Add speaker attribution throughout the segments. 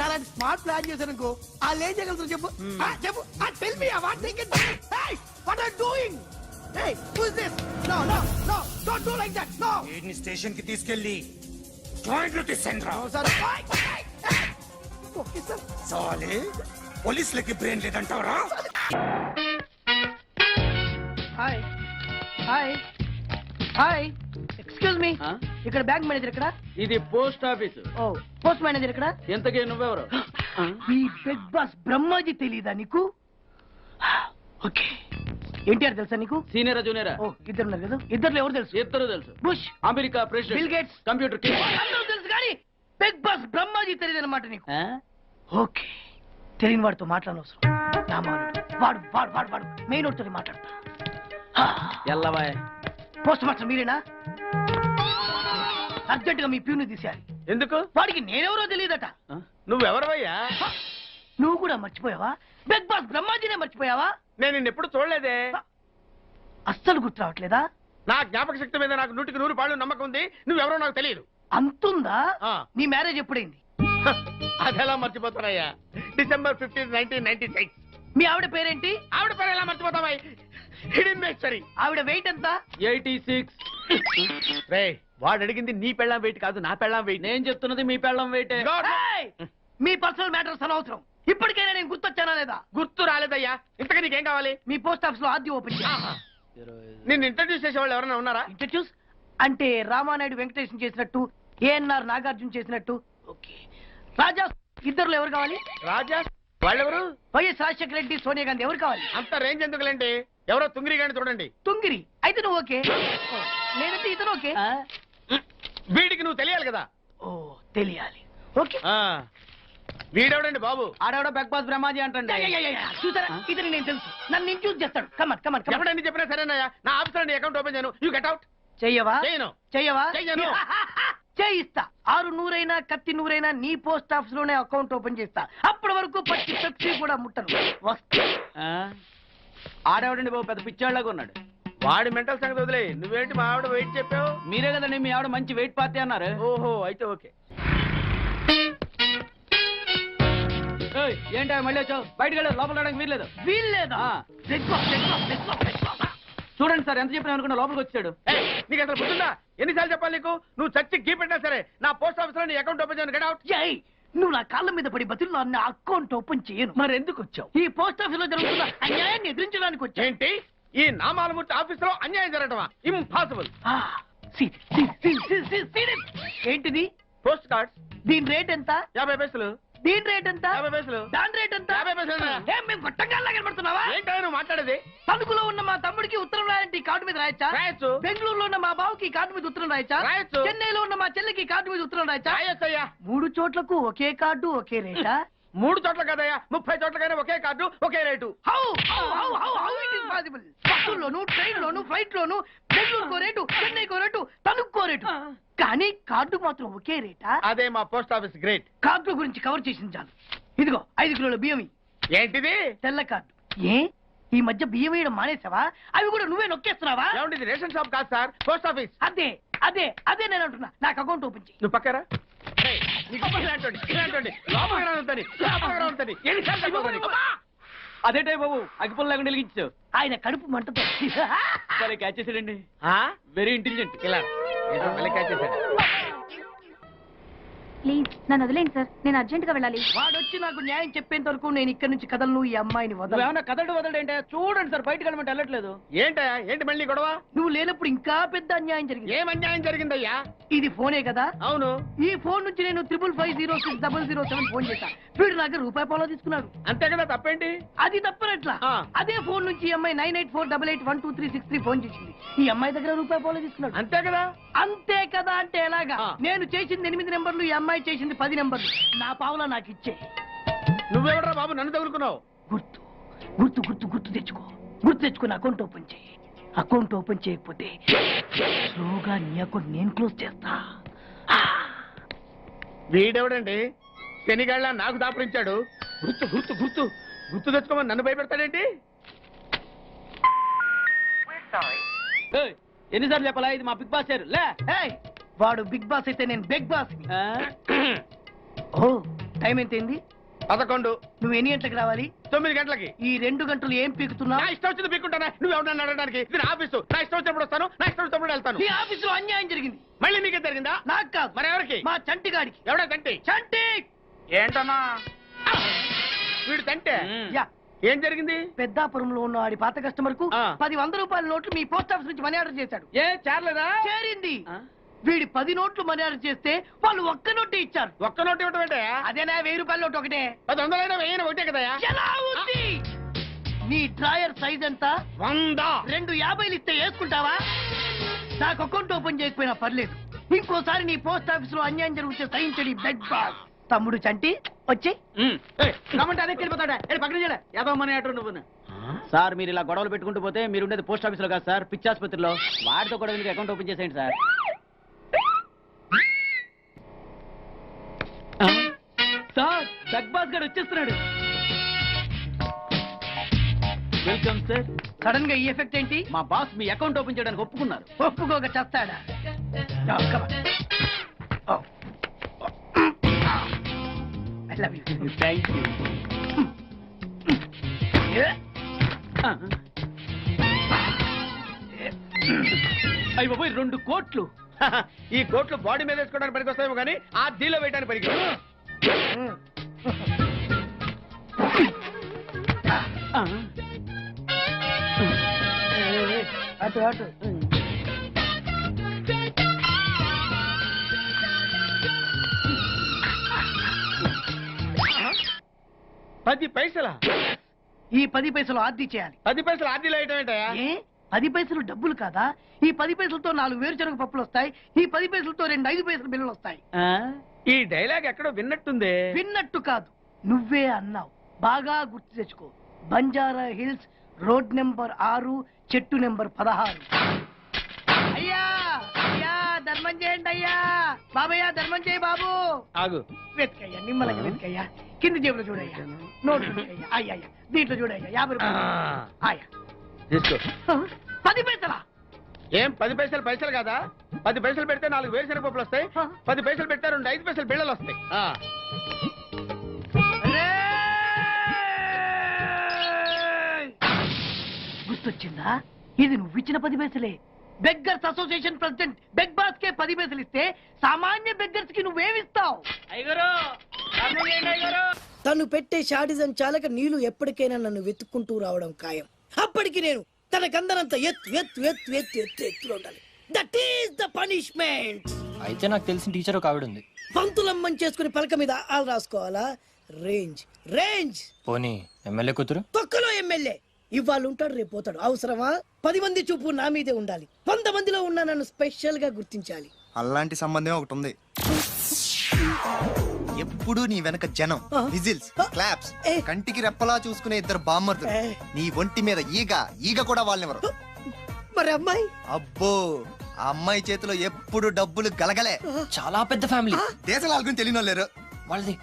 Speaker 1: నా smart plan చేశాను అనుకో వాళ్ళు ఏం చేయగలుగుతారు చెప్పు చెప్పు tell me what they can what are doing Hey, who is this? No, don't do like that. No.
Speaker 2: వీడిని స్టేషన్ కి తీసుకెళ్ళి జాయింట్లు తీసుకురా.
Speaker 1: No, sir. Okay, sir.
Speaker 2: సాలే పోలీసులకి బ్రెయిన్ లేదంటారా?
Speaker 1: హాయ్ ఎక్స్క్యూజ్ మీ ఇక్కడ బ్యాంక్ మేనేజర్ ఇక్కడ
Speaker 3: ఇది పోస్ట్ ఆఫీస్.
Speaker 1: ఓ పోస్ట్ మేనేజర్ ఇక్కడ
Speaker 3: ఎంతకీ నువ్వెవరు?
Speaker 1: ఈ బిగ్ బాస్ బ్రహ్మాజీ తెలీదా నీకు? ఓకే ఎన్టీఆర్ తెలుసా నీకు?
Speaker 3: సీనియరా జూనియరా?
Speaker 1: ఓ ఇద్దరు ఉన్నారు కదా, ఇద్దరు ఎవరు తెలుసు?
Speaker 3: ఇద్దరు తెలుసు.
Speaker 1: Bush,
Speaker 3: America president,
Speaker 1: bill gates,
Speaker 3: computer king.
Speaker 1: అందరూ తెలుసు కానీ బిగ్ బాస్ బ్రహ్మాజీ తెలియదు అనమాట నీకు. ఓకే తెలియని వాడితో మాట్లాడనవసరం. నా మానుడు వాడు వాడు వాడు వాడు మెయిన్ వాడితో మాట్లాడతా.
Speaker 3: ఎల్లవాయ్
Speaker 1: పోస్ట్ మాస్టర్ మీరేనా? అర్జెంట్ గా మీ ప్యూని తీసేయాలి.
Speaker 3: ఎందుకు?
Speaker 1: వాడికి నేనెవరో తెలియదట.
Speaker 3: నువ్వెవరవయ్యా?
Speaker 1: నువ్వు కూడా మర్చిపోయావా? బిగ్ బాస్ బ్రహ్మాజీనే మర్చిపోయావా?
Speaker 3: నేను నిన్నెప్పుడు చూడలేదే.
Speaker 1: అస్సలు గుర్తు రావట్లేదా?
Speaker 3: నా జ్ఞాపక శక్తి మీద నాకు 100% నమ్మకం ఉంది. నువ్వెవరో నాకు తెలియదు.
Speaker 1: అంతుందా? నీ మ్యారేజ్ ఎప్పుడైంది?
Speaker 3: అదెలా మర్చిపోతానయ్యా? December 15, 1996.
Speaker 1: మీ ఆవిడ పేరేంటి?
Speaker 3: ఆవిడ పేరు ఎలా మర్చిపోతావా? హిడెన్మేశ్వరి.
Speaker 1: ఆవిడ వెయిట్ ఎంత?
Speaker 3: 86. రే వాడు అడిగింది నీ పెళ్ళాం వెయిట్ కాదు, నా పెళ్ళాం వెయిట్. నేను చెప్తున్నది మీ పెళ్ళాం వెయిట్.
Speaker 1: మీ పర్సనల్ మ్యాటర్స్ అనవసరం. ఇప్పటికైనా నేను గుర్తొచ్చానా లేదా?
Speaker 3: గుర్తు రాలేదయ్యా. ఇంతకీ నీకేం కావాలి?
Speaker 1: మీ పోస్ట్ ఆఫీస్ లో ఆద్యం ఓపెన్ చేయాలి.
Speaker 3: నిన్ను ఇంట్రడ్యూస్ చేసే వాళ్ళు ఎవరైనా ఉన్నారా?
Speaker 1: ఇంట్రడ్యూస్ అంటే రామానాయుడు వెంకటేశం చేసినట్టు, ఏఎన్ఆర్ నాగార్జున చేసినట్టు. ఓకే రాజా ఇద్దరులో ఎవరు కావాలి?
Speaker 3: రాజా వాళ్ళెవరు?
Speaker 1: వైఎస్ రాజశేఖర రెడ్డి, సోనియా గాంధీ ఎవరు కావాలి?
Speaker 3: అంత రేంజ్ ఎందుకులేండి, ఎవరో తుంగిరి గాని చూడండి.
Speaker 1: తుంగిరి అయితే నువ్వు ఓకే, లేదంటే ఇతను ఓకే.
Speaker 3: వీడికి నువ్వు తెలియాలి కదా.
Speaker 1: ఓ తెలియాలి. ఓకే
Speaker 3: వీడెవడండి బాబు?
Speaker 1: ఆడవిడ బిగ్ బాస్ బ్రహ్మాజీ అంటే చూసారా, ఇతని నేను తెలుసు. నన్ను ఇంట్రడ్యూస్ చేస్తాడు. Come on come on come on.
Speaker 3: ఎప్పుడని చెప్పినా సరేనయ్యా. నా ఆఫీస్ లో అకౌంట్ ఓపెన్ చేయను. You get out.
Speaker 1: చెయ్యవా?
Speaker 3: చేయను.
Speaker 1: చెయ్యవా?
Speaker 3: చెయ్యను.
Speaker 1: చేయిస్తా. 6 నూరైనా కత్తి నూరైనా నీ పోస్ట్ ఆఫీస్ లోనే అకౌంట్ ఓపెన్ చేస్తా. అప్పటి వరకు పచ్చి పెప్సీ కూడా ముట్టను. వస్తా.
Speaker 3: ఆడేవాడండి బాబు, పెద్ద పిచ్చాళ్ళగా ఉన్నాడు. వాడి మెంటల్ సంగతి వదిలే. నువ్వేంటి మా ఆవిడ వెయిట్ చెప్పావు? మీరే కదండి మీ ఆవిడ మంచి వెయిట్ పార్టీ అన్నారు. ఓహో అయితే ఓకే. ఏంటా మళ్ళీ వచ్చావు? బయటకు వెళ్ళి లోపల రావడానికి వీల్లేదు.
Speaker 1: వీల్లేదా?
Speaker 3: చూడండి సార్, ఎంత చెప్పినా అనుకున్నా లోపలికి వచ్చాడు. నీకు అసలు గుర్తుందా? ఎన్నిసార్లు చెప్పాలి నీకు? నువ్వు చచ్చి గీ పెట్టినా సరే నా పోస్ట్ ఆఫీస్ లో నీ అకౌంట్ ఓపెన్ చేయను. Get out.
Speaker 1: నువ్వు నా కాళ్ళ మీద పడి బతులు నా అకౌంట్ ఓపెన్ చేయను.
Speaker 3: మరి ఎందుకు వచ్చావు?
Speaker 1: ఈ పోస్ట్ ఆఫీస్ లో జరుగుతున్న అన్యాయాన్ని ఎదిరించడానికి వచ్చా.
Speaker 3: ఏంటి ఈ నామాలమూర్తి ఆఫీస్ లో అన్యాయం జరగటమా? ఇంపాసిబుల్.
Speaker 1: ఏంటిది?
Speaker 3: Post card.
Speaker 1: దీని రేట్ ఎంత?
Speaker 3: 50 పైసలు.
Speaker 1: దీని రేట్ ఎంత?
Speaker 3: 50 పైసలు.
Speaker 1: దాని రేట్ ఎంత?
Speaker 3: 50 పైసలు.
Speaker 1: మేము గొట్టంగా కనబడుతున్నావా?
Speaker 3: ఏంటో నువ్వు మాట్లాడేది?
Speaker 1: తణుకులో ఉన్న మా తమ్ముడికి ఉత్తరం రాయంటే ఈ కార్డు మీద రాయచ్చా?
Speaker 3: రాయొచ్చు.
Speaker 1: బెంగళూరులో ఉన్న మా బావుకి ఈ కార్డు మీద ఉత్తరం రాయచ్చా?
Speaker 3: రాయొచ్చు.
Speaker 1: చెన్నైలో ఉన్న మా చెల్లికి కార్డు మీద ఉత్తరం రాయచ్చా?
Speaker 3: రాయొచ్చయ్యా.
Speaker 1: 3 చోట్లకు ఒకే కార్డు ఒకే రేటా?
Speaker 3: 3 చోట్ల కదయ్యా, 30 చోట్లకైనా ఒకే కార్డు ఒకే రేటు.
Speaker 1: బస్సుల్లోను, ట్రైన్ లోను, ఫ్లైట్ లోను బెంగళూరుకో రేటు, చెన్నైకో రేటు, తణుక్కో రేటు. కానీ కార్డు మాత్రం ఒకే రేటా?
Speaker 3: అదే మా పోస్ట్ ఆఫీస్ గ్రేట్.
Speaker 1: కార్డు గురించి కవర్ చేసింది చాలు. ఇదిగో 5 కిలోల బియ్యం.
Speaker 3: ఏంటిది?
Speaker 1: తెల్ల కార్డు. ఏ ఈ మధ్య బియ్యం వేయడం మానేసావా? అవి కూడా నువ్వే నొక్కేస్తున్నావా?
Speaker 3: ఏమంటే రేషన్ షాప్ కాదు సార్, పోస్ట్ ఆఫీస్.
Speaker 1: అదే అదే అదే నేను అంటున్నా. నాకు అకౌంట్ ఓపెన్ చేయి.
Speaker 3: నువ్వు పక్కరా. అదేటే బాబు అగ్గిపుల్ల లేకుండా వెలిగించావు.
Speaker 1: ఆయన కడుపు మంటతో
Speaker 3: క్యాచ్ చేసాడండి. Very intelligent. ఇలా క్యాచ్ చేశాడు.
Speaker 4: ప్లీజ్ నన్ను వదిలేండి సార్, నేను అర్జెంట్ గా వెళ్ళాలి.
Speaker 1: వాడొచ్చి నాకు న్యాయం చెప్పేంత వరకు నేను ఇక్కడ నుంచి కదలను. ఈ అమ్మాయిని వదల.
Speaker 3: ఏమన్నా వదలంటే చూడండి సార్, బయటకు వెళ్ళమంటే వెళ్ళట్లేదు. ఏంటయ్యా ఏంటి మళ్ళీ గొడవ?
Speaker 1: నువ్వు లేనప్పుడు ఇంకా పెద్ద అన్యాయం జరిగింది.
Speaker 3: ఏం అన్యాయం జరిగిందయ్యా?
Speaker 1: ఇది ఫోనే కదా?
Speaker 3: అవును.
Speaker 1: ఈ ఫోన్ నుంచి నేను 555060007 ఫోన్ చేశా. వీడు నాకు ₹1 తీసుకున్నాడు.
Speaker 3: అంతే కదా, తప్పేంటి?
Speaker 1: అది తప్పనట్లా. అదే ఫోన్ నుంచి ఈ అమ్మాయి 984888123363 ఫోన్ చేసింది. ఈ అమ్మాయి దగ్గర ₹1 తీసుకున్నాడు.
Speaker 3: అంతే కదా?
Speaker 1: అంతే కదా అంటే ఎలాగా? నేను చేసింది 8 నెంబర్లు, ఈ అమ్మాయి చేసింది 10 నెంబర్లు. నా పావులా నాకు ఇచ్చే.
Speaker 3: నువ్వెవడరా బాబు నన్ను తగులుకున్నావు?
Speaker 1: గుర్తు గుర్తు గుర్తు గుర్తు తెచ్చుకో. గుర్తు తెచ్చుకుని అకౌంట్ ఓపెన్ చేయి. అకౌంట్ ఓపెన్ చేయకపోతే స్లోగా నీ అకౌంట్ నేను క్లోజ్ చేస్తా.
Speaker 3: వీడెవడండి శనిగాళ్ళ నాకు దాపరించాడు? గుర్తు గుర్తు గుర్తు గుర్తు తెచ్చుకోమని నన్ను భయపెడతాడేంటి? ఎన్నిసార్లు చెప్పాలా? ఇది మా బిగ్ బాస్ లే.
Speaker 1: వాడు బిగ్ బాస్ అయితే నేను బిగ్ బాస్. ఓ టైం ఎంతైంది?
Speaker 3: 11.
Speaker 1: నువ్వు ఎన్ని గంటలకు రావాలి?
Speaker 3: 9 గంటలకి.
Speaker 1: ఈ 2 గంటలు ఏం పీకుతున్నావు?
Speaker 3: నా ఇష్టం వచ్చింది పీక్కుంటానా? నువ్వు ఎవరన్నా అడగడానికి? ఇది నా ఆఫీసు. నా ఇష్టం వచ్చినప్పుడు వస్తాను, నా ఇష్టం వచ్చినప్పుడు వెళ్తాను.
Speaker 1: ఈ ఆఫీసులో అన్యాయం జరిగింది.
Speaker 3: మళ్ళీ మీకే జరిగిందా?
Speaker 1: నాకు కాదు.
Speaker 3: మరి ఎవరికి?
Speaker 1: మా చంటి గాడికి.
Speaker 3: ఎవడా తంటి?
Speaker 1: చంటి!
Speaker 3: ఏంటన్నా వీడు తంటే?
Speaker 1: యా.
Speaker 3: ఏం జరిగింది?
Speaker 1: పెద్దాపురంలో ఉన్న వాడి పాత కస్టమర్ కు
Speaker 3: ఆ.
Speaker 1: 10 రూపాయల నోట్లు మీ పోస్ట్ ఆఫీస్ నుంచి మనీ ఆర్డర్ చేశాడు.
Speaker 3: ఏ చేరలేదా?
Speaker 1: చేరింది. వీడి 10 నోట్లు మనీ ఆర్డర్ చేస్తే వాళ్ళు ఒక్క నోటు ఇచ్చారు.
Speaker 3: ఒక్క నోటు ఇవ్వటం ఏంటే?
Speaker 1: అదేనా 1000 రూపాయల నోటు ఒకటే.
Speaker 3: 100 వెయ్యి ఒకటే కదా?
Speaker 1: ఎలా ఉంది? నీ డ్రాయర్ సైజ్ ఎంత?
Speaker 3: 100.
Speaker 1: 2 50లు ఇస్తే వేసుకుంటావా? నాకు అకౌంట్ ఓపెన్ చేయకపోయినా పర్లేదు. ఇంకోసారి నీ పోస్ట్ ఆఫీస్ లో అన్యాయం జరిగితే సహించడి బెడ్ బాస్. తమ్ముడు చంటి వచ్చి
Speaker 3: రమ్మంటే అదే వెళ్ళిపోతాడా? పక్కన చేయలే యాదవ్ మనీ ఆటో నువ్వు.
Speaker 5: సార్ మీరు ఇలా గొడవలు పెట్టుకుంటూ పోతే మీరు ఉండేది పోస్ట్ ఆఫీస్ లో కాదు సార్, పిచ్చి ఆసుపత్రిలో. వాడితో కూడా మీకు అకౌంట్ ఓపెన్ చేసేయండి సార్.
Speaker 1: సార్ బెగ్ బాస్ గారు వచ్చేస్తున్నాడు.
Speaker 5: Welcome sir.
Speaker 1: సడన్ గా ఈ ఎఫెక్ట్ ఏంటి?
Speaker 5: మా బాస్ మీ అకౌంట్ ఓపెన్ చేయడానికి ఒప్పుకున్నారు.
Speaker 1: ఒప్పుకోక చేస్తాడా?
Speaker 5: Thank you. అయ్యి బాబోయ్ 2 కోట్లు.
Speaker 3: ఈ కోట్లు బాడీ మీద వేసుకోవడానికి పనికి వస్తాయేమో కానీ ఆ డీలో వేయడానికి పనికి.
Speaker 1: అటు అటు.
Speaker 3: పది పైసలా?
Speaker 1: ఈ 10 పైసలు ఆర్డీ చేయాలి.
Speaker 3: 10 పైసలు ఆర్డీలో వేయటం ఏంటయా?
Speaker 1: ఏ 10 పైసలు డబ్బులు కాదా? ఈ 10 పైసలతో 4 వేరుశనగ పప్పులు వస్తాయి. ఈ 10 పైసలతో 2 5 పైసల బిల్లులు వస్తాయి.
Speaker 3: ఈ డైలాగ్ ఎక్కడో విన్నట్టుంది.
Speaker 1: విన్నట్టు కాదు, నువ్వే అన్నావు. బాగా గుర్తు తెచ్చుకో. బంజారా హిల్స్, రోడ్ నెంబర్ 6, చెట్టు నెంబర్ 16. అయ్యా అయ్యా ధర్మం చేయండి అయ్యా. బాబయ్యా ధర్మం చేయి బాబు.
Speaker 3: ఆగు.
Speaker 1: వెతికయ్యా, నిమ్మలంగా వెతికయ్యా. కింది జేబులో చూడయ్యా. నోట్ అయ్యా. అయ్యా దీంట్లో చూడయ్యా. 50 రూపాయలు. అయ్యా
Speaker 3: తీసుకో.
Speaker 1: 10 పైసలా?
Speaker 3: ఏం 10 పైసలు పైసలు కాదా? 10 పైసలు పెడితే 4 వేరుశనగ పప్పులు వస్తాయి. 10 పైసలు పెడితే 2 5 పైసలు బిళ్ళలు వస్తాయి.
Speaker 1: గుర్తొచ్చిందా? ఇది నువ్వు ఇచ్చిన 10 పైసలే. Beggars association president beg boss కే 10 పైసలు ఇస్తే సామాన్య బెగ్గర్స్ కి నువ్వేమిస్తావు?
Speaker 6: తను పెట్టే షాడిజం చాలక నీళ్లు ఎప్పటికైనా నన్ను వెతుక్కుంటూ రావడం ఖాయం. అప్పటికి నేను తనకందనంత ఎత్తులో ఉండాలి. That is the punishment.
Speaker 7: అయితే నాకు తెలిసిన టీచర్ ఒక ఆవిడ ఉంది.
Speaker 6: పంతులమ్మని చేసుకుని పలక మీద ఆలు రాసుకోవాలా? Range range.
Speaker 7: పోనీ ఎమ్మెల్యే కూతురు?
Speaker 6: తొక్కలో ఎమ్మెల్యే. ఇవాళ ఉంటాడు, రేపు పోతాడు. అవసరమా? 10 మంది చూపు నా మీదే ఉండాలి. 100 మందిలో ఉన్న నన్ను స్పెషల్ గా గుర్తించాలి.
Speaker 8: అలాంటి సంబంధం ఒకటి ఉంది. ఎప్పుడు నీ వెనక జనం, విజిల్స్, క్లాప్స్, కంటికి రెప్పలా చూసుకునే 2 బామ్మర్దులు. నీ ఒంటి మీద ఈగ కూడా వాళ్ళెవరు.
Speaker 6: మరి అమ్మాయి?
Speaker 8: అబ్బో, ఆ అమ్మాయి చేతిలో ఎప్పుడు డబ్బులు గలగలే.
Speaker 7: చాలా పెద్ద ఫ్యామిలీ.
Speaker 8: దేశాల గురించి తెలియని లేరు.
Speaker 7: వాళ్ళది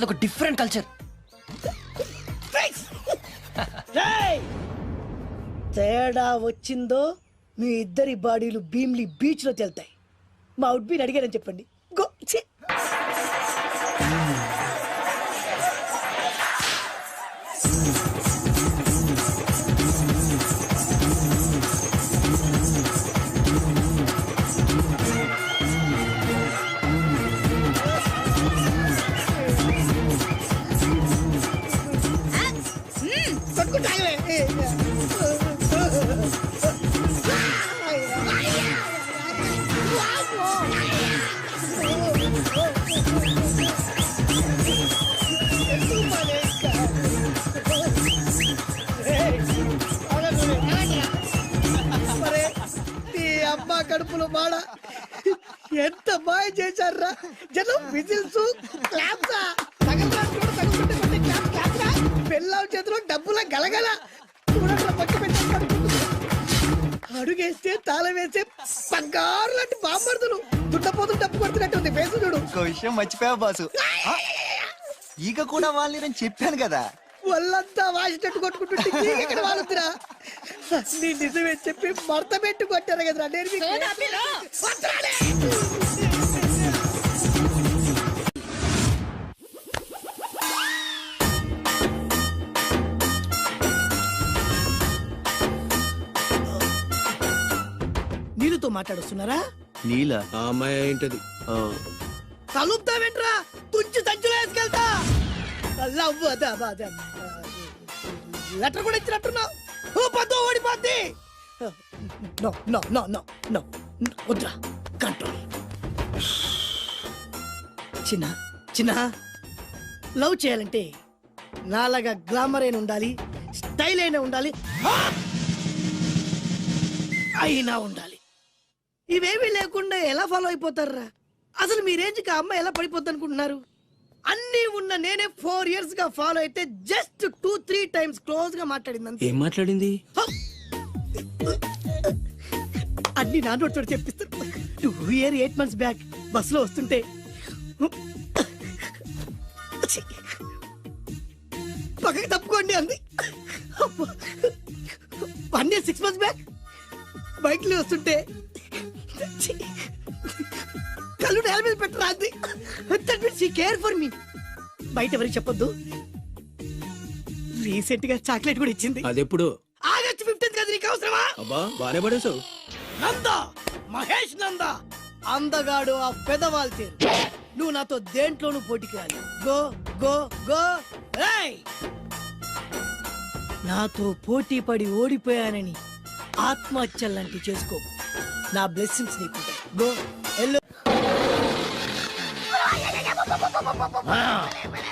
Speaker 7: ఒక డిఫరెంట్ కల్చర్.
Speaker 6: తేడా వచ్చిందో మీ ఇద్దరి బాడీలు భీమ్లీ బీచ్ లో తేల్తాయి. మా ఉడ్బీని అడిగారని చెప్పండి. గో. అమ్మా కడుపులో మాడ ఎంత మాయ చేశారా జనం. విజిల్స్, క్లాప్సా, పిల్లల చేతిలో డబ్బుల గలగల. అడుగేస్తే తాళం వేస్తే బంగారు లాంటి బామ్మర్దులు. దుట్టపోతులు డబ్బు కొడుతున్నట్టు ఉంది ఫేసు చూడు.
Speaker 8: ఇంకో విషయం మర్చిపోయావు బాసు, ఈగ కూడా వాళ్ళని నేను చెప్పాను కదా.
Speaker 6: వాళ్ళంతా వాసినట్టు కొట్టుకుంటుంటే ఇక్కడ వాళ్ళురా. నీ నిజమే చెప్పి మడత పెట్టి కొట్టారు కదరా. నేను మాట్లాడుస్తున్నారా?
Speaker 3: నీలా ఆ అమ్మాయి ఏంటది?
Speaker 6: కలుపుతావేంట్రా? తుంచి సంచులో వేసుకెళ్తా. లవ్ లెటర్ కూడా ఇచ్చినట్టున్నావు. పద్దు ఓడిపోద్ది. No no no no no వద్దురా, కంట్రోల్. చిన్న చిన్న లవ్ చేయాలంటే నాలాగా గ్లామర్ అయినా ఉండాలి, స్టైల్ అయినా ఉండాలి, అయినా ఉండాలి. ఇవేమీ లేకుండా ఎలా ఫాలో అయిపోతారా? అసలు మీ రేంజ్కి ఆ అమ్మాయి ఎలా పడిపోద్ది అనుకుంటున్నారు? అన్నీ ఉన్న నేనే 4 years గా ఫాలో అయితే జస్ట్ 2-3 times క్లోజ్ గా మాట్లాడింది అంతే.
Speaker 3: ఏం మాట్లాడింది?
Speaker 6: అన్ని నా నోటితో చెప్పిస్తాను. 2 years 8 months బ్యాక్ బస్సులో వస్తుంటే పక్కకి తప్పుకోండి అంది. 1 year 6 months బ్యాక్ బైక్ లో వస్తుంటే కళ్ళు నేల మీద పెట్టరా అంది. That means she care for me. బయట ఎవరికి చెప్పొద్దు. రీసెంట్ గా చాక్లెట్ కూడా ఇచ్చింది.
Speaker 3: అదెప్పుడు?
Speaker 6: ఆగస్ట్ 15th కదా, నీకు అవసరమా?
Speaker 3: అబ్బా బానే పడేసావు.
Speaker 6: నంద, మహేష్ నంద, అందగాడు ఆ పెదవాల్ తేరు. నువ్వు నాతో దేంట్లోనూ పోటీకి రాలి. Go go go. ఏయ్! నాతో పోటీ పడి ఓడిపోయానని ఆత్మహత్యలాంటి చేసుకో. నా బ్లెస్సింగ్స్ నీకు. Go yellow.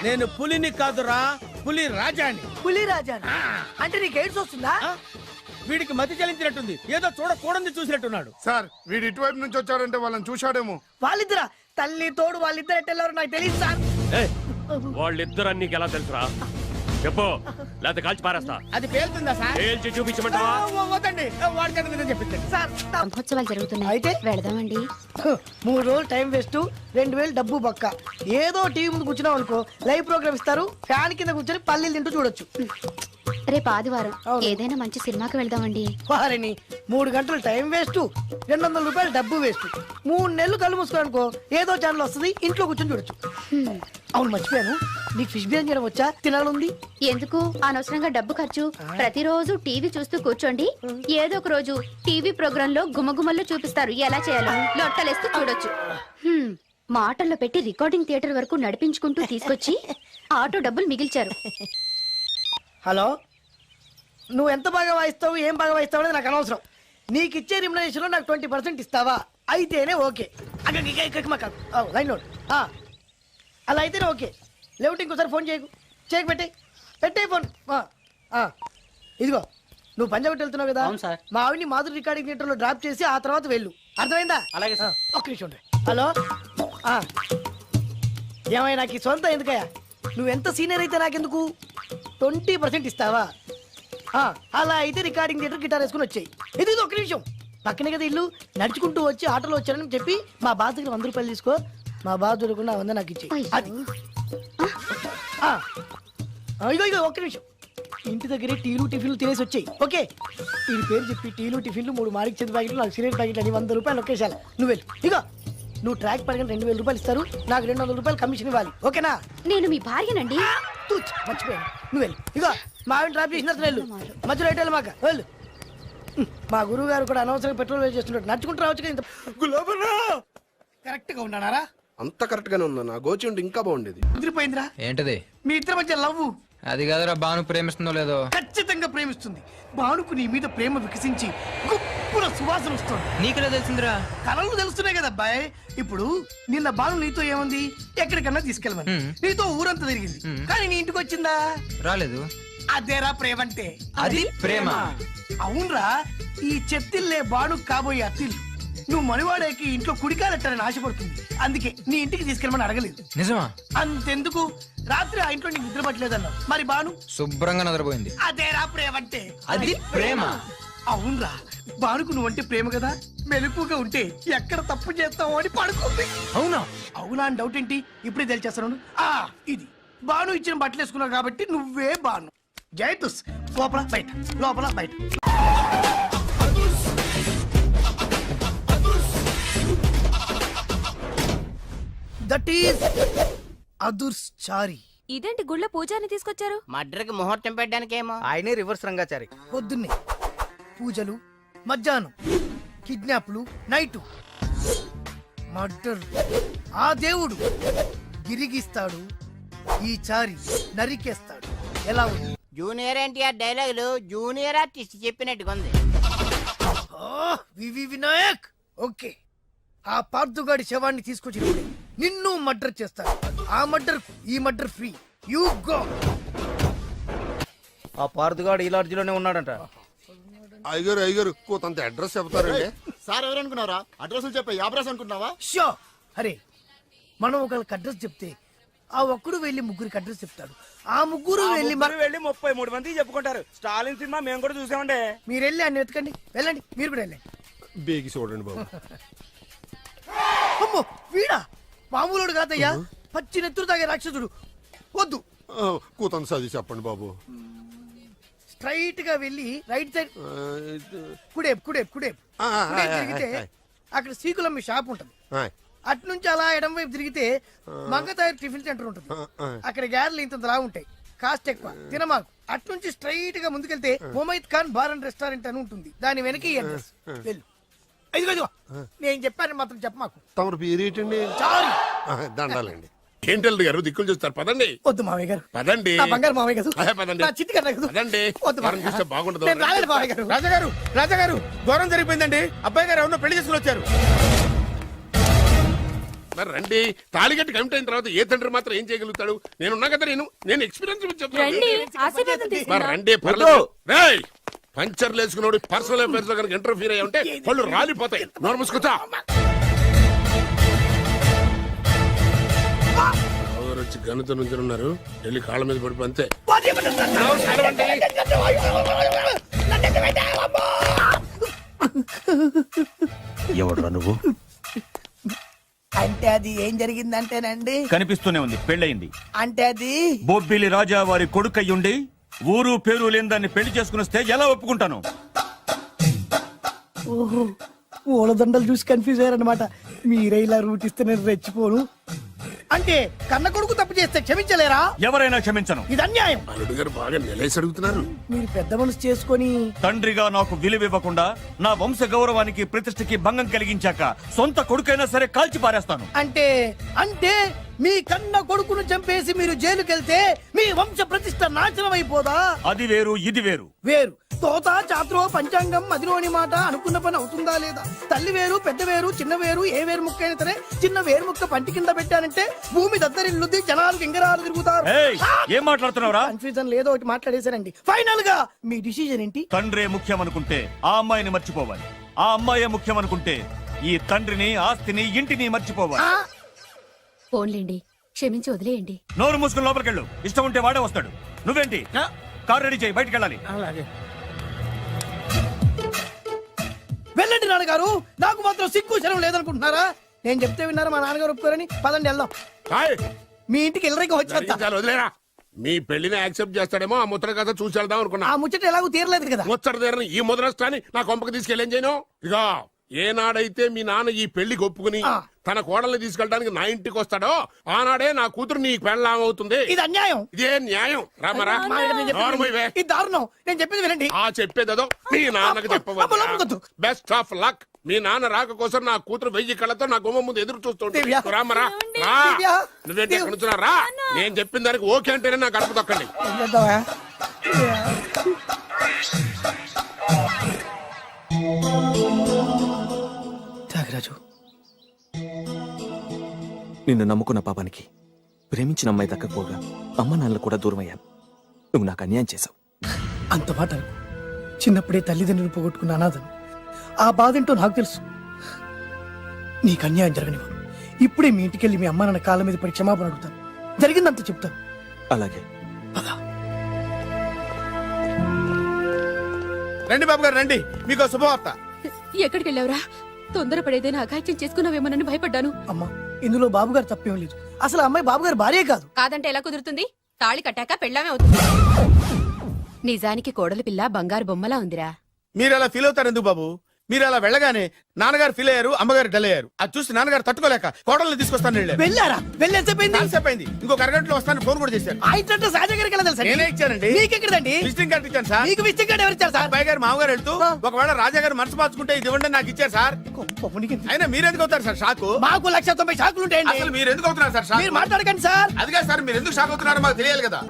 Speaker 3: నేను పులిని కాదురా, పులి రాజాని.
Speaker 6: పులి రాజా అంటే నీకు ఎయిడ్స్ వస్తుందా?
Speaker 3: వీడికి మతి చలించినట్టుంది, ఏదో చూడకూడదు చూసినట్టున్నాడు.
Speaker 9: సార్ వీడు ఇటువైపు నుంచి వచ్చాడంటే వాళ్ళని చూశాడేమో.
Speaker 6: వాళ్ళిద్దరా? తల్లి తోడు వాళ్ళిద్దరు ఎట్టెళ్ళారు నాకు తెలియదు సార్.
Speaker 10: వాళ్ళిద్దరు నీకు ఎలా తెలుసురా? చెప్పు, లేకపోతే కాల్చి పారేస్తా.
Speaker 3: అది పేలుతుందా సార్?
Speaker 10: పేల్చి చూపించమంటావా?
Speaker 3: వద్దండి, వాడికి నిజం చెప్పించండి
Speaker 6: సార్
Speaker 4: మహోత్సవాలు జరుగుతున్నాయి,
Speaker 6: అయితే
Speaker 4: వెళదామండి.
Speaker 6: 3 రోజులు టైం వేస్ట్, 2000 డబ్బు బక్క. ఏదో టీవీ ముందు కూర్చున్నావు అనుకో, లైవ్ ప్రోగ్రామ్ ఇస్తారు, ఫ్యాన్ కింద కూర్చొని పల్లీలు తింటూ చూడొచ్చు.
Speaker 4: రేపు ఆదివారం
Speaker 6: అవును.
Speaker 4: ఏదైనా మంచి సినిమాకి వెళ్దామండి.
Speaker 6: వారిని 3 గంటలు టైం వేస్ట్, 200 రూపాయలు డబ్బు వేస్ట్. 3 నెలలు కళ్ళు మూసుకోనుకో, ఏదో ఛానల్ వస్తుంది, ఇంట్లో కూర్చొని చూడొచ్చు. అవును మర్చిపోయాను, నీకు ఫిష్ బిర్యానీ చేయడం వచ్చా? తినాలంది.
Speaker 4: ఎందుకు అనవసరంగా డబ్బు ఖర్చు? ప్రతిరోజు టీవీ చూస్తూ కూర్చోండి, ఏదో ఒక రోజు టీవీ ప్రోగ్రామ్ లో గుమగుమల్లో చూపిస్తారు ఎలా చేయాలో. లొట్టలేస్తూ చూడొచ్చు. మాటల్లో పెట్టి రికార్డింగ్ థియేటర్ వరకు నడిపించుకుంటూ తీసుకొచ్చి ఆటో డబ్బులు మిగిల్చారు.
Speaker 6: హలో, నువ్వు ఎంత బాగా వాయిస్తావు, ఏం బాగా వాయిస్తావు అనేది నాకు అనవసరం. నీకు ఇచ్చే రిమ్యునరేషన్ లో నాకు 20% ఇస్తావా? అయితేనే ఓకే. Line note. అలా అయితేనే ఓకే. లేవుటి ఇంకోసారి ఫోన్ చేయకు. పెట్టే ఫోన్. ఇదిగో, నువ్వు పంజాబ్ వెళ్తున్నావు కదా,
Speaker 5: అవును సార్.
Speaker 6: మా ఆవిడ్ని మాధురి రికార్డింగ్ థియేటర్ లో డ్రాప్ చేసి ఆ తర్వాత వెళ్ళు. అర్థమైందా?
Speaker 5: అలాగే సార్.
Speaker 6: ఒక్క నిమిషం ఉండు. హలో, ఏమైనా నాకు ఈ సొంత ఎందుకయ్యా? నువ్వెంత సీనియర్ అయితే నాకెందుకు? 20% ఇస్తావా? అలా అయితే రికార్డింగ్ థియేటర్ గిటార్ వేసుకుని వచ్చాయి. ఇది ఒక్క నిమిషం, పక్కనే కదా ఇల్లు. నడుచుకుంటూ వచ్చి ఆటోలో వచ్చానని చెప్పి మా బాస్ దగ్గర 100 రూపాయలు తీసుకో. మా బాస్ దొరకకుండా 100 నాకు ఇచ్చేయి. అది ఇగో ఒక్క నిమిషం. ఇంటి దగ్గరే టీలు టిఫిన్లు తినేసి వచ్చాయి. ఓకే, ఈ పేరు చెప్పి టీలు టిఫిన్లు 3 మారికి చేతి ప్యాకెట్లు, నాకు సిగరెట్ ప్యాకెట్లు అని 100 రూపాయలు ఒకేసారి. నువ్వు వెళ్ళు. ఇగో, నువ్వు ట్రాక్ పడగానే 2000 రూపాయలు ఇస్తారు, నాకు 200 రూపాయలు కమిషన్ ఇవ్వాలి. ఓకేనా?
Speaker 4: నేను మీ భార్యనండి.
Speaker 6: మర్చిపోయాను. నువ్వు వెళ్ళు. ఇగో, మా ఆవిడ డ్రాప్ చేసిన వెళ్ళు. మధ్యలో రైట్ వెళ్ళి మాక వెళ్ళు. మా గురువు గారు కూడా అనవసరంగా పెట్రోల్ వేస్ట్ చేస్తున్నాడు. నడుచుకుంటూ రావచ్చు కదా. కరెక్ట్ గా ఉన్నారా?
Speaker 9: అంత కరెక్ట్ గానే ఉందా? నా గోచి ఉంటే ఇంకా బాగుండేది.
Speaker 6: కుదిరిపోయిందిరా.
Speaker 7: ఏంటది?
Speaker 6: మీ ఇద్దరి మధ్య లవ్.
Speaker 7: అది కాదురా, బాను ప్రేమిస్తుందో లేదో.
Speaker 6: ఖచ్చితంగా ప్రేమిస్తుంది. బానుకు నీ మీద ప్రేమ వికసించి గుప్పున సువాసన వస్తుంది.
Speaker 7: నీకెలా తెలిసిందిరా?
Speaker 6: కలలు తెలుస్తున్నాయి కదా అబ్బాయి. ఇప్పుడు నిన్న బాను నీతో ఏముంది, ఎక్కడికన్నా తీసుకెళ్ళమని నీతో ఊరంతా తిరిగింది, కానీ నీ ఇంటికి వచ్చిందా?
Speaker 7: రాలేదు.
Speaker 6: అదేరా ప్రేమ అంటే.
Speaker 7: అది ప్రేమ.
Speaker 6: అవునరా, ఈ చెత్తిల్లే బాను కాబోయే అత్తిల్లు. నువ్వు మనివాడేకి ఇంట్లో కుడికాలెట్టాలని ఆశపడుతుంది, అందుకే నీ ఇంటికి తీసుకెళ్ళమని అడగలేదు.
Speaker 7: నిజమా?
Speaker 6: అంతెందుకు, రాత్రి ఆ ఇంట్లో నీకు నిద్ర పట్టలేదన్నావు, మరి బాను
Speaker 7: శుభ్రంగా నిద్రపోయింది.
Speaker 6: అదేరా ప్రేమ అంటే.
Speaker 7: అది ప్రేమ.
Speaker 6: అవునరా, బానుకు నువ్వంటే ప్రేమ కదా, మెలకుగా ఉంటే ఎక్కడ తప్పు చేస్తావు అని పడుకుంది.
Speaker 7: అవునా?
Speaker 6: అవునా అని డౌట్ ఏంటి, ఇప్పుడే తెలిచేస్తాను. ఇది బాను ఇచ్చిన బట్టలు వేసుకున్నావు కాబట్టి నువ్వే బాను. జైతుస్ లోపల బయట, లోపల బయట. దట్ ఈస్ అదుర్స్ చారి.
Speaker 4: ఇదేంటి గుళ్ళ పూజాని తీసుకొచ్చారు?
Speaker 5: మడ్రకి ముహూర్తం పెట్టడానికేమో.
Speaker 3: ఆయనే రివర్స్ రంగాచారి.
Speaker 6: పొద్దున్నే పూజలు, మధ్యాహ్నం కిడ్నాప్లు నైటు మర్డర్. ఆ దేవుడు గిరిగిస్తాడు, ఈ చారి నరికేస్తాడు. ఎలా ఉంది?
Speaker 11: జూనియర్ ఎన్టీఆర్ డైలాగులు జూనియర్ ఆర్టిస్ట్ చెప్పినట్టుగా ఉంది.
Speaker 6: వివి వినాయక్. ఓకే, ఆ పార్థుగాడి శవాన్ని తీసుకొచ్చి నిన్ను మర్డర్ చేస్తాడు. ఆ మర్డర్ ఈ మర్డర్ ఫ్రీ. You go.
Speaker 3: ఆ పార్థగాడు ఈ లాడ్జిలోనే ఉన్నాడంట.
Speaker 9: అయ్యగారు కొంత అడ్రస్ చెప్తారండి.
Speaker 8: సార్ ఎవరనుకున్నారా? అడ్రస్ చెప్పే అడ్రస్ అనుకుంటున్నావా?
Speaker 6: షో. అరే, మనం ఒకళ్ళకి అడ్రస్ చెప్తే ఆ ఒక్కడు వెళ్ళి ముగ్గురికి అడ్రస్ చెప్తాడు. ఆ ముగ్గురు వెళ్ళి
Speaker 3: వెళ్ళి 33 మంది చెప్పుకుంటారు. స్టాలిన్ సినిమా మేము కూడా చూసామండి.
Speaker 6: మీరు వెళ్ళి అన్ని వెతకండి. వెళ్ళండి, మీరు కూడా వెళ్ళండి.
Speaker 9: బేగి చూడండి బాబు.
Speaker 6: అమ్మో, వీడా? మామూలుడు కాదయ్యా, పచ్చి నెత్తురు తాగే రాక్షసుడు. వద్దు,
Speaker 9: కూతంత చదివి చెప్పండి బాబు.
Speaker 6: స్ట్రైట్ గా వెళ్ళి రైట్ సైడ్ కుడేపు కుడేపు కుడేపు
Speaker 9: ఆ, ఆ,
Speaker 6: కుడేపు
Speaker 9: ఆ,
Speaker 6: తిరిగితే
Speaker 9: ఆ,
Speaker 6: అక్కడ సీకులమ్మి షాప్ ఉంటది.
Speaker 9: ఆయ్.
Speaker 6: అటు నుంచి అలా ఎడం వైపు తిరిగితే మంగతాయర్ టిఫిన్ సెంటర్ ఉంటుంది. అక్కడ గ్యారెలు ఇంత లా ఉంటాయి, కాస్ట్ ఎక్కువ, తినమాకు. అటు నుంచి స్ట్రైట్ గా ముందుకెళ్తే Mumaith Khan bar and restaurant అని ఉంటుంది. దాని వెనక ఈ అడ్రస్. వెళ్ళు. ఇదిగో ఇదిగో, నేను చెప్పాను మాత్రం చెప్పమాకు.
Speaker 9: తమరు పేరేటండి?
Speaker 6: చాలు.
Speaker 9: దండాలండి. ఏంటల్లి గారు దిక్కులు చూస్తారు, పదండి.
Speaker 6: వద్దు మామయ్య గారు,
Speaker 9: పదండి.
Speaker 6: నా బంగారు మామయ్య గారు,
Speaker 9: అదే పదండి.
Speaker 6: నా చిట్టి కన్నా గారు.
Speaker 9: పదండి.
Speaker 6: వద్దు
Speaker 9: మనం
Speaker 6: మామయ్య.
Speaker 9: చూస్తే బాగుండదు.
Speaker 6: నేను రాలేను మామయ్య గారు.
Speaker 3: రాజాగారు ఘోరం జరిగిపోయిందండి. అబ్బాయి గారు ఎవరినో పెళ్లి చేసుకుని వచ్చారు.
Speaker 9: మరి రండి. తాళిగట్టి కమిట్ అయిన తర్వాత ఏ తండ్రి మాత్రం ఏం చేయగలుగుతాడు? నేనున్నా కదా, నేను ఎక్స్పీరియన్స్ చెప్తాను. మరి రండి, పర్లేదు. రేయ్, పంచర్లు వేసుకున్నాడు పర్సనల్ అఫైర్స్ లో కనుక ఇంటర్ఫీర్ అయ్యి ఉంటే వాళ్ళు రాలిపోతాయి. నోరు మూసుకొచ్చా. వచ్చి గనుత నుంచి ఉన్నారు. వెళ్ళి కాళ్ళ మీద పడిపో, అంతే.
Speaker 2: ఎవడురా నువ్వు?
Speaker 6: అంటే అది ఏం జరిగిందంటేనండి,
Speaker 2: కనిపిస్తూనే ఉంది, పెళ్ళయింది.
Speaker 6: అంటే అది
Speaker 2: బొబ్బిలి రాజా వారి కొడుకయ్యుండి ఊరు పేరు లేని దాన్ని పెళ్లి చేసుకుని వస్తే ఎలా ఒప్పుకుంటాను?
Speaker 6: ఓహో, ఓలదండలు చూసి కన్ఫ్యూజ్ అయ్యారనమాట. మీరే ఇలా రూట్ ఇస్తే నేను రెచ్చిపోను. అంటే కన్న కొడుకు తప్పు చేస్తే క్షమించలేరా?
Speaker 2: ఎవరైనా క్షమించను.
Speaker 6: ఇది అన్యాయం.
Speaker 9: అల్లుడు గారు బాగా నిలేసి అడుగుతున్నారు.
Speaker 6: మీరు పెద్ద మనసు చేసుకొని
Speaker 2: తండ్రిగా నాకు విలువ ఇవ్వకుండా నా వంశ గౌరవానికి ప్రతిష్టకి భంగం కలిగించాక సొంత కొడుకైనా సరే కాల్చి పారేస్తాను.
Speaker 6: అంటే అంటే మీ కన్న కొడుకును చంపేసి మీరు జైలుకెళ్తే మీ వంశ ప్రతిష్ట నాశనం అయిపోదా?
Speaker 2: అది వేరు, ఇది వేరు.
Speaker 6: వేరు. తోత చాత్రో పంచాంగం మదిలోని మాట అనుకున్న పని అవుతుందా లేదా? తల్లి వేరు, పెద్ద వేరు, చిన్న వేరు, ఏ వేరు ముక్క అయినా సరే చిన్న వేరు ముక్క పంటి కింద పెట్టానంటే భూమి దద్దరిల్లుద్ది, జనాలు గింగరాలు తిరుగుతారు.
Speaker 2: ఏయ్, ఏం మాట్లాడుతున్నావురా?
Speaker 6: కన్ఫ్యూజన్ లేదో ఒకటి మాట్లాడేశారండి. ఫైనల్ గా మీ డిసిజన్ ఏంటి?
Speaker 2: తండ్రే ముఖ్యం అనుకుంటే ఆ అమ్మాయిని మర్చిపోవాలి. ఆ అమ్మాయే ముఖ్యం అనుకుంటే ఈ తండ్రిని, ఆస్తిని, ఇంటిని మర్చిపోవాలి.
Speaker 4: ఫోన్లేండి, క్షమించి వదిలేయండి.
Speaker 2: నోరు మూసుకుని లోపలికెళ్ళు. ఇష్టం ఉంటే వాడే వస్తాడు. నువ్వేంటి? కారు రెడీ చేయి, బయటికి వెళ్ళాలి.
Speaker 6: వెళ్ళండి నాన్నగారు, నాకు మాత్రం సిగ్గు శరం లేదనుకుంటున్నారా? నేను చెప్తే విన్నారా మా నాన్నగారు ఒప్పుకోరని? పదండి వెళ్దాం.
Speaker 9: హాయ్.
Speaker 6: మీ ఇంటికి ఎల్లరికి వచ్చేస్తా.
Speaker 9: చాలు, వదిలేరా. మీ పెళ్లిని యాక్సెప్ట్ చేస్తాడేమో, ఆ ముద్ర కథ చూసి వెళ్దాం అనుకున్నా.
Speaker 6: ఆ ముచ్చట ఎలాగో తీరలేదు కదా.
Speaker 9: ముచ్చట తీరని ఈ ముద్రష్టాన్ని నా కొంపకి తీసుకెళ్ళేం చేయను. ఇక ఏనాడైతే మీ నాన్న ఈ పెళ్లికి ఒప్పుకుని తన కోడల్ని తీసుకెళ్ళడానికి నా ఇంటికి వస్తాడో ఆనాడే నా కూతురు నీ పెళ్ళాం అవుతుంది.
Speaker 6: ఇది అన్యాయం.
Speaker 9: ఇదే న్యాయం. రామరా,
Speaker 6: ఇది దారుణం. నేను చెప్పేది వినండి.
Speaker 9: ఆ చెప్పేదో మీ నాన్నకు చెప్పవద్దు. Best of luck. మీ నాన్న రాక కోసం నా కూతురు 1000 కళ్ళతో నా గుమ్మ ముందు ఎదురు చూస్తుంటే రామరా, రా. నువ్వేంటి ఎక్కడ నుంచున్నా? రా. నేను చెప్పిన దానికి ఓకే అంటేనే నా గడప తొక్కండి.
Speaker 6: త్యాగరాజు,
Speaker 12: నిన్ను నమ్ముకున్న పాపానికి ప్రేమించిన అమ్మాయి దక్కకపోగా అమ్మ నాన్నలు కూడా దూరం అయ్యాను. నువ్వు నాకు అన్యాయం చేశావు.
Speaker 6: అంత మాట అనకు. చిన్నప్పుడే తల్లిదండ్రులు పోగొట్టుకున్న అనాథను. ఆ బాధేంటో నాకు తెలుసు. నీకు అన్యాయం జరగనివ్వను. ఇప్పుడే మీ ఇంటికెళ్ళి మీ అమ్మ నాన్న కాళ్ళ మీద పడి క్షమాపణ అడుగుతాను. జరిగిందంత చెప్తాను.
Speaker 12: అలాగే.
Speaker 3: రండి బాబు గారు, రండి. మీకు శుభవార్త.
Speaker 4: ఎక్కడికి వెళ్ళావురా? తొందరపడేదైనా అఘాయిత్యం చేసుకున్నావేమోనని భయపడ్డాను.
Speaker 6: అమ్మా, ఇందులో బాబుగారు తప్పేం లేదు. అసలు ఆ అమ్మాయి బాబుగారు భార్యే కాదు.
Speaker 4: కాదంటే ఎలా కుదురుతుంది? తాళి కట్టాక పెళ్ళామే అవుతుంది. నిజానికి కోడలి పిల్ల బంగారు బొమ్మలా ఉందిరా.
Speaker 3: మీరు అలా ఫీల్ అవుతారు ఎందుకు బాబు? మీరు అలా వెళ్ళగానే నాన్నగారు ఫీల్ అయ్యారు, అమ్మగారు డల్ అయ్యారు. అది చూసి నాన్నగారు తట్టుకోలేక కోడల్ని తీసుకొస్తాను వెళ్ళారు.
Speaker 6: వెళ్ళారా? వెళ్ళి ఎంతసేపు
Speaker 3: కాసేపు అయింది. ఇంకొక అరగంటలో వస్తాను ఫోన్ కూడా చేశారు.
Speaker 6: ఆ ఇంట్లో సాజా గారికి ఎలా తెలుసా?
Speaker 3: నేనే ఇచ్చానండి.
Speaker 6: మీకెక్కడదండి?
Speaker 3: విజిటింగ్ కార్డు ఇచ్చాను సార్.
Speaker 6: మీకు విజిటింగ్ కార్డు ఎవరు ఇచ్చారు సార్?
Speaker 3: అబ్బాయి గారు మామగారు వెళ్తూ ఒకవేళ రాజా గారు మనసు మార్చుకుంటే ఇది ఇవ్వండి నాకు ఇచ్చారు సార్. అయినా మీరు ఎందుకు అవుతారు సార్ షాక్?
Speaker 6: మాకు 190 షాకులు ఉంటాయండి.
Speaker 3: అసలు మీరు ఎందుకు అవుతున్నారు సార్ షాక్?
Speaker 6: మీరు మాట్లాడకండి సార్.
Speaker 3: అదిగా సార్ మీరు ఎందుకు షాక్ అవుతున్నారో మాకు తెలియాలి కదా.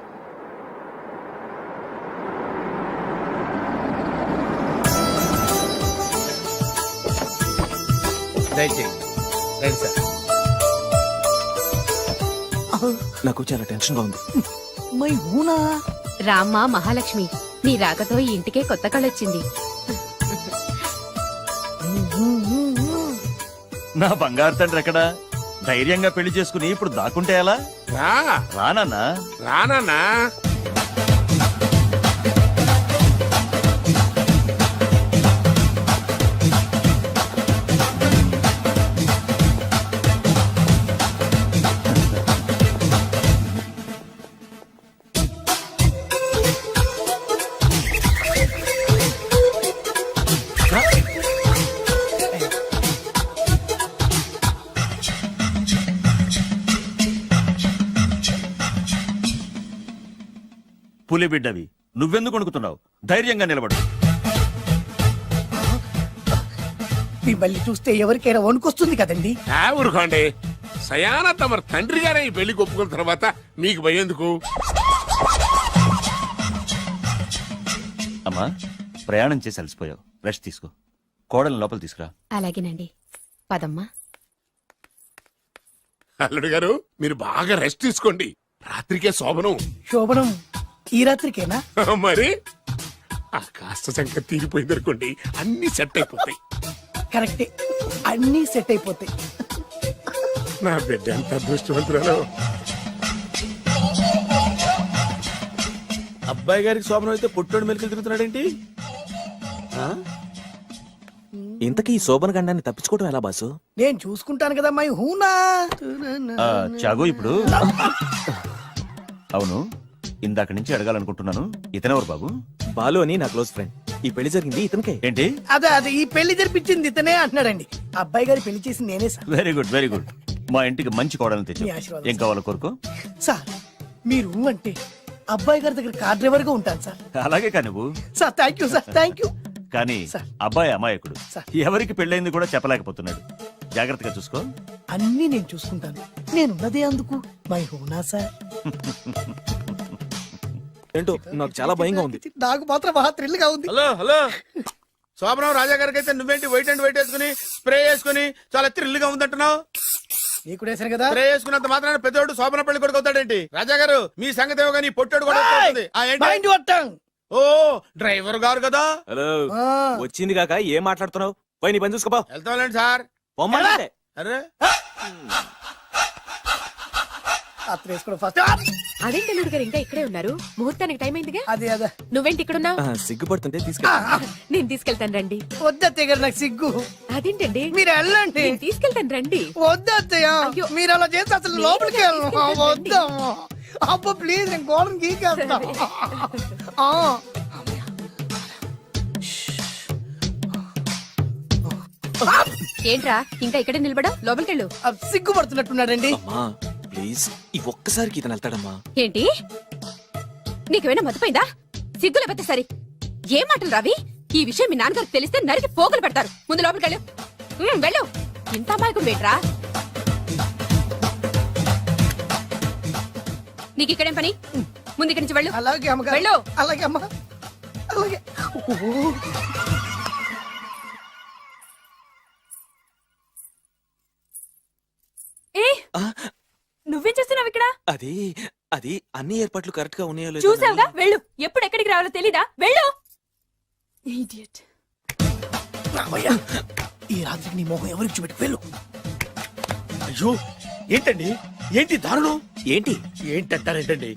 Speaker 3: దయచేయండి రండి సార్.
Speaker 12: నాకు చాలా టెన్షన్ గా ఉంది.
Speaker 6: మై హూనా.
Speaker 4: రామ్మ మహాలక్ష్మి, నీ రాకతో ఈ ఇంటికే కొత్త కళొచ్చింది.
Speaker 2: నా బంగారు తండ్రి ఎక్కడ? ధైర్యంగా పెళ్లి చేసుకుని ఇప్పుడు దాక్కుంటే ఎలా?
Speaker 9: రా
Speaker 2: రానన్నా.
Speaker 9: రానా
Speaker 2: పులి బిడ్డవి, నువ్వెందుకు వణుకుతున్నావు? ధైర్యంగా నిలబడు.
Speaker 6: మిమ్మల్ని చూస్తే ఎవరికైనా వణుకొస్తుంది కదండి.
Speaker 9: ఊరుకోండి. సయానా తమ తండ్రి గారే ఈ పెళ్లి ఒప్పుకున్న తర్వాత మీకు భయందుకు?
Speaker 2: అమ్మా, ప్రయాణం చేసి అలసిపోయావు, రెస్ట్ తీసుకో. కోడలు లోపల తీసుకురా.
Speaker 4: అలాగేనండి, పదమ్మా.
Speaker 9: అల్లుడు గారు మీరు బాగా రెస్ట్ తీసుకోండి. రాత్రికే శోభనం.
Speaker 6: శోభనం ఈ రాత్రికేనా?
Speaker 9: మరి ఆ కాస్త సంఖ్య తీరిపోయింది అనుకోండి, అన్ని సెట్ అయిపోతాయి.
Speaker 6: కరెక్టే, అన్నీ సెట్ అయిపోతాయి.
Speaker 9: నా బిడ్డ ఎంత అదృష్టవంతురాలు.
Speaker 3: అబ్బాయి గారికి శోభనం అయితే పుట్టోడు మెలికలు తిరుగుతున్నాడేంటి?
Speaker 12: ఇంతకీ ఈ శోభన గండాన్ని తప్పించుకోవడం ఎలా బాసు?
Speaker 6: నేను చూసుకుంటాను కదా మై హూనా.
Speaker 2: చాగు ఇప్పుడు. అవును, ఇందాక నుంచి అడగాలనుకుంటున్నాను, ఇతనెవరు బాబు?
Speaker 12: బాలు అని నా క్లోజ్ ఫ్రెండ్. ఈ పెళ్లి జరిగింది ఇతనికే.
Speaker 2: ఏంటి?
Speaker 6: అదే ఈ పెళ్లి జరిపించింది ఇతనే అంటున్నాడండి. అబ్బాయి గారి పెళ్లి చేసింది నేనే sir.
Speaker 2: Very good, very good. మా ఇంటికి మంచి కోడలు తెచ్చు.
Speaker 6: మీ ఆశీర్వాదం
Speaker 2: ఏం కావాలో కోరుకో.
Speaker 6: సార్ మీరు అంటే అబ్బాయి గారి దగ్గర కార్ డ్రైవర్ గా ఉంటాను సార్.
Speaker 2: అలాగే కానీ నువ్వు.
Speaker 6: Sir thank you sir, thank you.
Speaker 2: కానీ
Speaker 6: సార్.
Speaker 2: అబ్బాయి అమాయకుడు,
Speaker 6: సార్.
Speaker 2: ఎవరికి పెళ్ళైంది కూడా చెప్పలేకపోతున్నాడు. జాగ్రత్తగా చూసుకో.
Speaker 6: అన్నీ నేను చూసుకుంటాను. నేనున్నదే అందుకు మై హూనా సార్.
Speaker 12: ఏంటో నాకు చాలా భయంగా ఉంది.
Speaker 6: నాకు మాత్రం బాగా థ్రిల్ గా ఉంది.
Speaker 3: హలో హలో, శోభనం రాజా గారికి అయితే నువ్వేంటి వైట్ అండ్ వైట్ వేసుకుని స్ప్రే వేసుకుని చాలా థ్రిల్గా ఉందంటున్నావు?
Speaker 6: నీకు వేసాను కదా.
Speaker 3: స్ప్రే వేసుకున్నంత మాత్రాన పెద్దోడు శోభన పెళ్లి కొడుకు అవుతాడేంటి? రాజా గారు మీ సంగతి ఏమో కానీ పొట్టోడు కూడా అవుతుంది. ఆ, ఏంటి?
Speaker 6: మైండ్ వట్టాం.
Speaker 3: ఓ డ్రైవర్ గారు కదా.
Speaker 12: హలో,
Speaker 6: ఆ.
Speaker 12: వచ్చింది కాక ఏం మాట్లాడుతున్నావు? పోయి నీ పని చూసుకోపో.
Speaker 3: వెళ్తాంలేండి సార్.
Speaker 12: పొమ్మంటే.
Speaker 3: అరే
Speaker 6: అత్త వేసుకోవడం ఫస్ట్.
Speaker 4: అదేంటి అల్లుడు గారు ఇంకా ఇక్కడే ఉన్నారు? ముహూర్తానికి టైం అయిందిగా.
Speaker 6: అదే అదే
Speaker 4: నువ్వేంటి ఇక్కడున్నావు?
Speaker 12: సిగ్గుపడుతుంటే తీసుకెళ్ళి.
Speaker 4: నేను తీసుకెళ్తాను రండి.
Speaker 6: వద్దత్తయ్య గారు, నాకు సిగ్గు.
Speaker 4: అదేంటండి?
Speaker 6: మీరు వెళ్ళండి.
Speaker 4: నేను తీసుకెళ్తాను రండి.
Speaker 6: వద్దత్తయ్య,
Speaker 4: అయ్యో.
Speaker 6: మీరు అలా చేస్తే అసలు లోపలికి వెళ్ళను. వద్దమ్మా. అబ్బా ప్లీజ్, నేను గోడను గీకేస్తా. ఆ.
Speaker 4: ఏంట్రా ఇంకా ఇక్కడే నిలబడా? లోపలికెళ్ళు.
Speaker 6: సిగ్గుపడుతున్నట్టున్నాడండి.
Speaker 12: అమ్మా ప్లీజ్, ఈ ఒక్కసారికి ఇతను వెళ్తాడమ్మా.
Speaker 4: ఏంటి? నీకేమైనా మతిపోయిందా? సిగ్గు లేకపోతే సరే. ఏం మాటలు రావి? ఈ విషయం మీ నాన్నగారికి తెలిస్తే నరికి పోగులు పెడతారు. ముందు లోపలికెళ్ళు. వెళ్ళు. ఇంత అమాయకుడు వేట్రా? నీకు ఇక్కడేం పని? ముందు ఇక్కడి నుంచి వెళ్ళు.
Speaker 6: అలాగే అమ్మగారు.
Speaker 4: వెళ్ళు.
Speaker 6: అలాగే అమ్మా, అలాగే.
Speaker 4: నువ్వేం చేస్తున్నావు ఇక్కడ?
Speaker 12: అది అది అన్ని ఏర్పాట్లు కరెక్ట్ గా ఉన్నాయో లేదో
Speaker 4: చూసావుగా, వెళ్ళు. ఎప్పుడు ఎక్కడికి రావాలో తెలీదా? వెళ్ళు. Idiot.
Speaker 6: రామయ్య, ఈ రాత్రికి నీ మొహం ఎవరికి చూపెట్టి వెళ్ళు.
Speaker 3: అయ్యో ఏంటండి, ఏంటి దారుణం?
Speaker 12: ఏంటి
Speaker 3: ఏంటంటారేంటండి?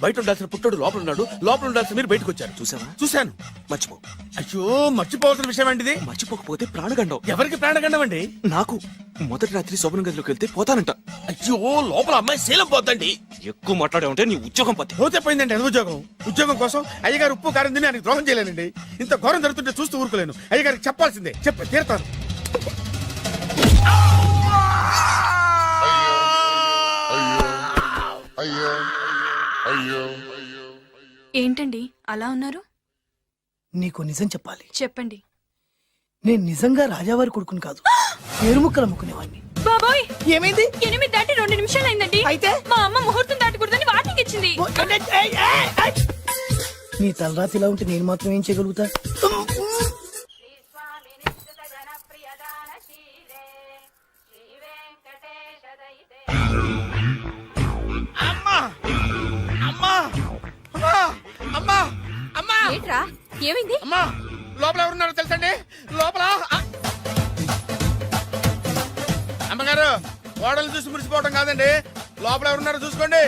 Speaker 9: బయట ఉండాల్సిన పుట్టోడు లోపల ఉన్నాడు, లోపల ఉండాల్సిన మీరు బయటకు వచ్చారు.
Speaker 12: చూసావా?
Speaker 9: చూశాను.
Speaker 12: మర్చిపో.
Speaker 9: అయ్యో, మర్చిపోవాల్సిన విషయం అండి ఇది.
Speaker 12: మర్చిపోకపోతే ప్రాణగండం.
Speaker 9: ఎవరికి ప్రాణగండం అండి?
Speaker 12: నాకు మొదటి రాత్రి శోభన గదిలోకి వెళ్తే పోతానంట.
Speaker 9: అయ్యో, లోపల అమ్మాయి శీలం పోద్దండి.
Speaker 12: ఎక్కువ మాట్లాడే ఉంటే నీ ఉద్యోగం పోతే.
Speaker 9: పోతే పోయిందండి అది ఉద్యోగం. ఉద్యోగం కోసం అయ్యగారు ఉప్పు కారం తిని ఆయనకు ద్రోహం చేయలేనండి. ఇంత ఘోరం జరుగుతుంటే చూస్తూ ఊరుకోలేను. అయ్యగారికి చెప్పాల్సిందే, చెప్పి తీరుతాను.
Speaker 13: ఏంటండి అలా ఉన్నారు?
Speaker 6: నీకు నిజం చెప్పాలి.
Speaker 13: చెప్పండి.
Speaker 6: నేను నిజంగా రాజావారి కొడుకుని కాదు, పేరుముక్కలు అమ్ముకునేవాడిని.
Speaker 13: బాబోయ్,
Speaker 6: ఏమైంది?
Speaker 13: 8 దాటి 2 నిమిషాలు అయిందండి.
Speaker 6: అయితే
Speaker 13: మా అమ్మ ముహూర్తం దాటకూడదని వార్నింగ్ ఇచ్చింది.
Speaker 6: నీ తలరాతి ఇలా ఉంటే నేను మాత్రం ఏం చేయగలుగుతా?
Speaker 13: ఏంట్రా, ఏమైంది?
Speaker 9: అమ్మా, లోపల ఎవరున్నారో తెలుసండి? లోపల అమ్మగారు, ఓడలు చూసి మురిసిపోవడం కాదండి, లోపల ఎవరున్నారో చూసుకోండి.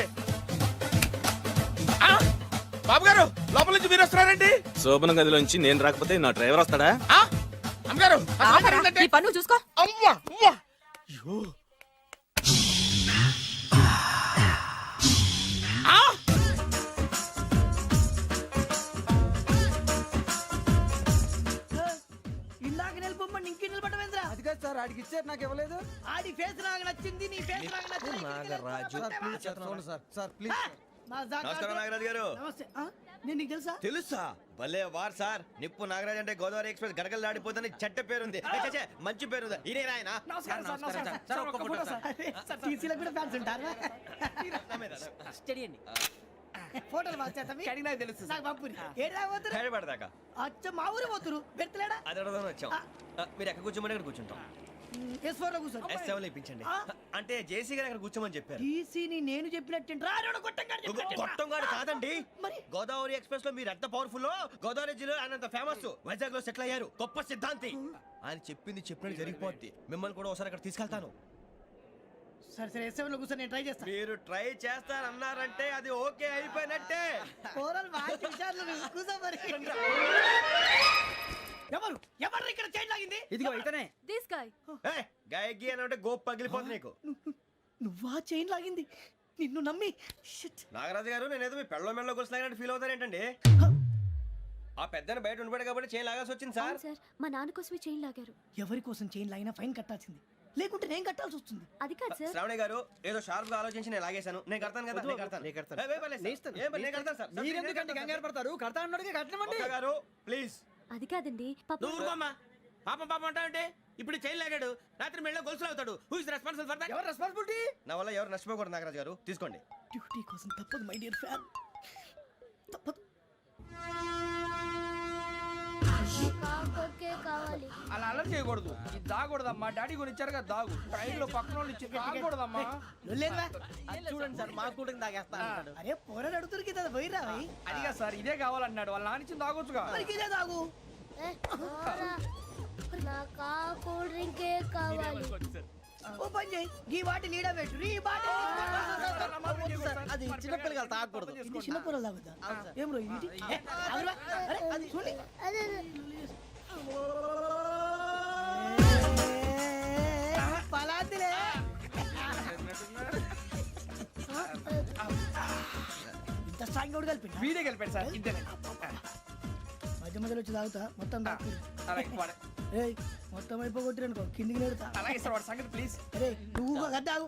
Speaker 9: బాబు గారు, లోపల నుంచి మీరు వస్తున్నారండి?
Speaker 12: శోభన గదిలోంచి నేను రాకపోతే నా డ్రైవర్ వస్తాడా?
Speaker 9: అమ్మగారు,
Speaker 13: ఈ పన్ను చూసుకో.
Speaker 9: అమ్మా, అమ్మా. అయ్యో.
Speaker 6: ఇందాక నిలబొమ్మని ఇంకే నిలబడమేంద్రా?
Speaker 7: అది కాదు సార్, ఆడికి ఇచ్చారు, నాకు ఇవ్వలేదు.
Speaker 6: ఆడి ఫేస్ నాకు నచ్చింది, నీ ఫేస్ నాకు నచ్చింది.
Speaker 7: Sir please.
Speaker 8: నమస్కారం నాగరాజు గారు.
Speaker 6: నమస్తే. నేను నీకు తెలుసా?
Speaker 8: తెలుసా? భలే వార్ సార్. నిప్పు నాగరాజ్ అంటే గోదావరి ఎక్స్ప్రెస్ గడగలు దాడిపోతుంది చెట్ట పేరుంది. మంచి పేరుంది. ఇదే ఆయన.
Speaker 6: నమస్కారం సార్, నమస్కారం సార్. ఒక్క ఫోటో సార్. సార్ టీసీలో కూడా ఫ్యాన్స్ ఉంటారా? ఫోటోలు మార్చేస్తాం.
Speaker 8: నాకు తెలుసు.
Speaker 6: నాకు పంపుని. ఏడు రాబోతురు?
Speaker 8: హైదరాబాద్దాకా.
Speaker 6: అచ్చ మా ఊరు పోతురు. బెర్తలేడా?
Speaker 8: అది అడగదామని వచ్చాం. మీరు ఎక్కడ కూర్చోమని అక్కడ కూర్చుంటాం.
Speaker 6: S4 లో కూర్చో.
Speaker 8: S7 లో ఇప్పించండి. అంటే జేసీ గారు అక్కడ కూర్చోమని చెప్పారు.
Speaker 6: టీసీని నేను చెప్పినట్టు
Speaker 8: గొట్టంగాడు కాదండి.
Speaker 6: మరి
Speaker 8: గోదావరి ఎక్స్ప్రెస్ లో మీరు ఎంత పవర్ఫుల్, గోదావరి జిల్లా ఆయన ఫేమస్, వైజాగ్ లో సెటిల్ అయ్యారు, గొప్ప సిద్ధాంతి. ఆయన చెప్పింది చెప్పినట్టు జరిగిపోద్ది. మిమ్మల్ని కూడా ఒకసారి అక్కడ తీసుకెళ్తాను.
Speaker 6: సరే సరే, S7 లో కూర్చో, నేను ట్రై చేస్తాను.
Speaker 8: మీరు ట్రై చేస్తారన్నారంటే అది ఓకే అయిపోయినట్టే.
Speaker 6: కూరలు బాగా చూశారు. కూర్చో మరి. ఎవరు ఎవరు ఇక్కడ చైన్ లాగింది?
Speaker 7: ఇదిగో ఇతనే.
Speaker 13: This guy.
Speaker 8: గాయకి అని అంటే గోప్ పగిలిపోతుంది నీకు.
Speaker 6: నువ్వా చైన్ లాగింది? నిన్ను నమ్మి. షిట్.
Speaker 8: నాగరాజు గారు, నేనేదో మీ పెళ్ళ మెళ్ళలో గురిసిలాగినట్టు ఫీల్ అవుతారేంటండి? ఆ పెద్దని బయట ఉండిపోయాడు కాబట్టి చైన్ లాగాల్సి వచ్చింది సార్.
Speaker 4: సార్, మా నాన్న కోసమే చైన్ లాగారు.
Speaker 6: ఎవరి కోసం చైన్ లాగినా ఫైన్ కట్టాల్సింది, లేకుంటే నేను కట్టాల్సి వస్తుంది.
Speaker 4: అది కాదు సార్.
Speaker 8: శ్రావణి గారు, ఏదో షార్ప్ గా ఆలోచించి నేను లాగేశాను. నేను కడతాను కదా. నేను కడతాను. నేను కడతాను సార్.
Speaker 7: మీరెందుకంటే కంగారు పడతారు? కడతా అన్నాడుగా, కట్టమండి.
Speaker 8: ఒక్క గారు ప్లీజ్.
Speaker 4: అది కాదండి,
Speaker 3: నువ్వు ఊరుకోమ్మా. పాపం పాపం అంటావంటే? ఇప్పుడు చైన్ లాగాడు, రాత్రి మెళ్ళ గొలుసులు అవుతాడు. Who is responsible for that?
Speaker 7: ఎవరు రెస్పాన్సిబిలిటీ?
Speaker 8: నా వల్ల ఎవరు నష్టపోకూడదు నాగరాజు గారు, తీసుకోండి.
Speaker 6: డ్యూటీ కోసం తప్పదు మై డియర్ ఫ్యాన్, తప్పదు.
Speaker 3: అలా అలర్ట్ చేయకూడదు. ఇది దాగకూడదమ్మా. డాడీ కొని ఇచ్చారు కదా దాగు. ట్రైన్ లో పక్కన వాళ్ళు ఇచ్చి దాగకూడదమ్మా.
Speaker 6: చూడండి సార్, మా కూడా తాగేస్తా. అరే పోరాడు అడుగుతారు కదా, పోయిరా.
Speaker 3: అదిగా సార్, ఇదే కావాలన్నాడు. వాళ్ళ నాన్న ఇచ్చింది తాగొచ్చుగా.
Speaker 6: ఇదే తాగు. ఓ పని చేయి, ఈ బాటిల్ ఈడ పెట్టు. ఈ బాటిల్
Speaker 7: అది చిన్నపిల్లలు తాగకూడదు.
Speaker 6: ఇది చిన్న పొరలు తాగుతా. ఏం రో ఇది? అరే అది చూడండి. పలాతిలే. ఇంత స్ట్రాంగ్ కూడా కలిపి
Speaker 3: వీడే గెలిపాడు సార్. ఇంతేనే.
Speaker 6: మధ్య మధ్యలో వచ్చి తాగుతా, మొత్తం తాగు.
Speaker 3: అలాగే వాడు.
Speaker 6: ఏయ్, మొత్తం అయిపోగొట్టిరనుకో కిందికి నేడుతా.
Speaker 3: అలాగే సార్, వాడు సంగతి ప్లీజ్.
Speaker 6: అరే నువ్వు గద్దాగు.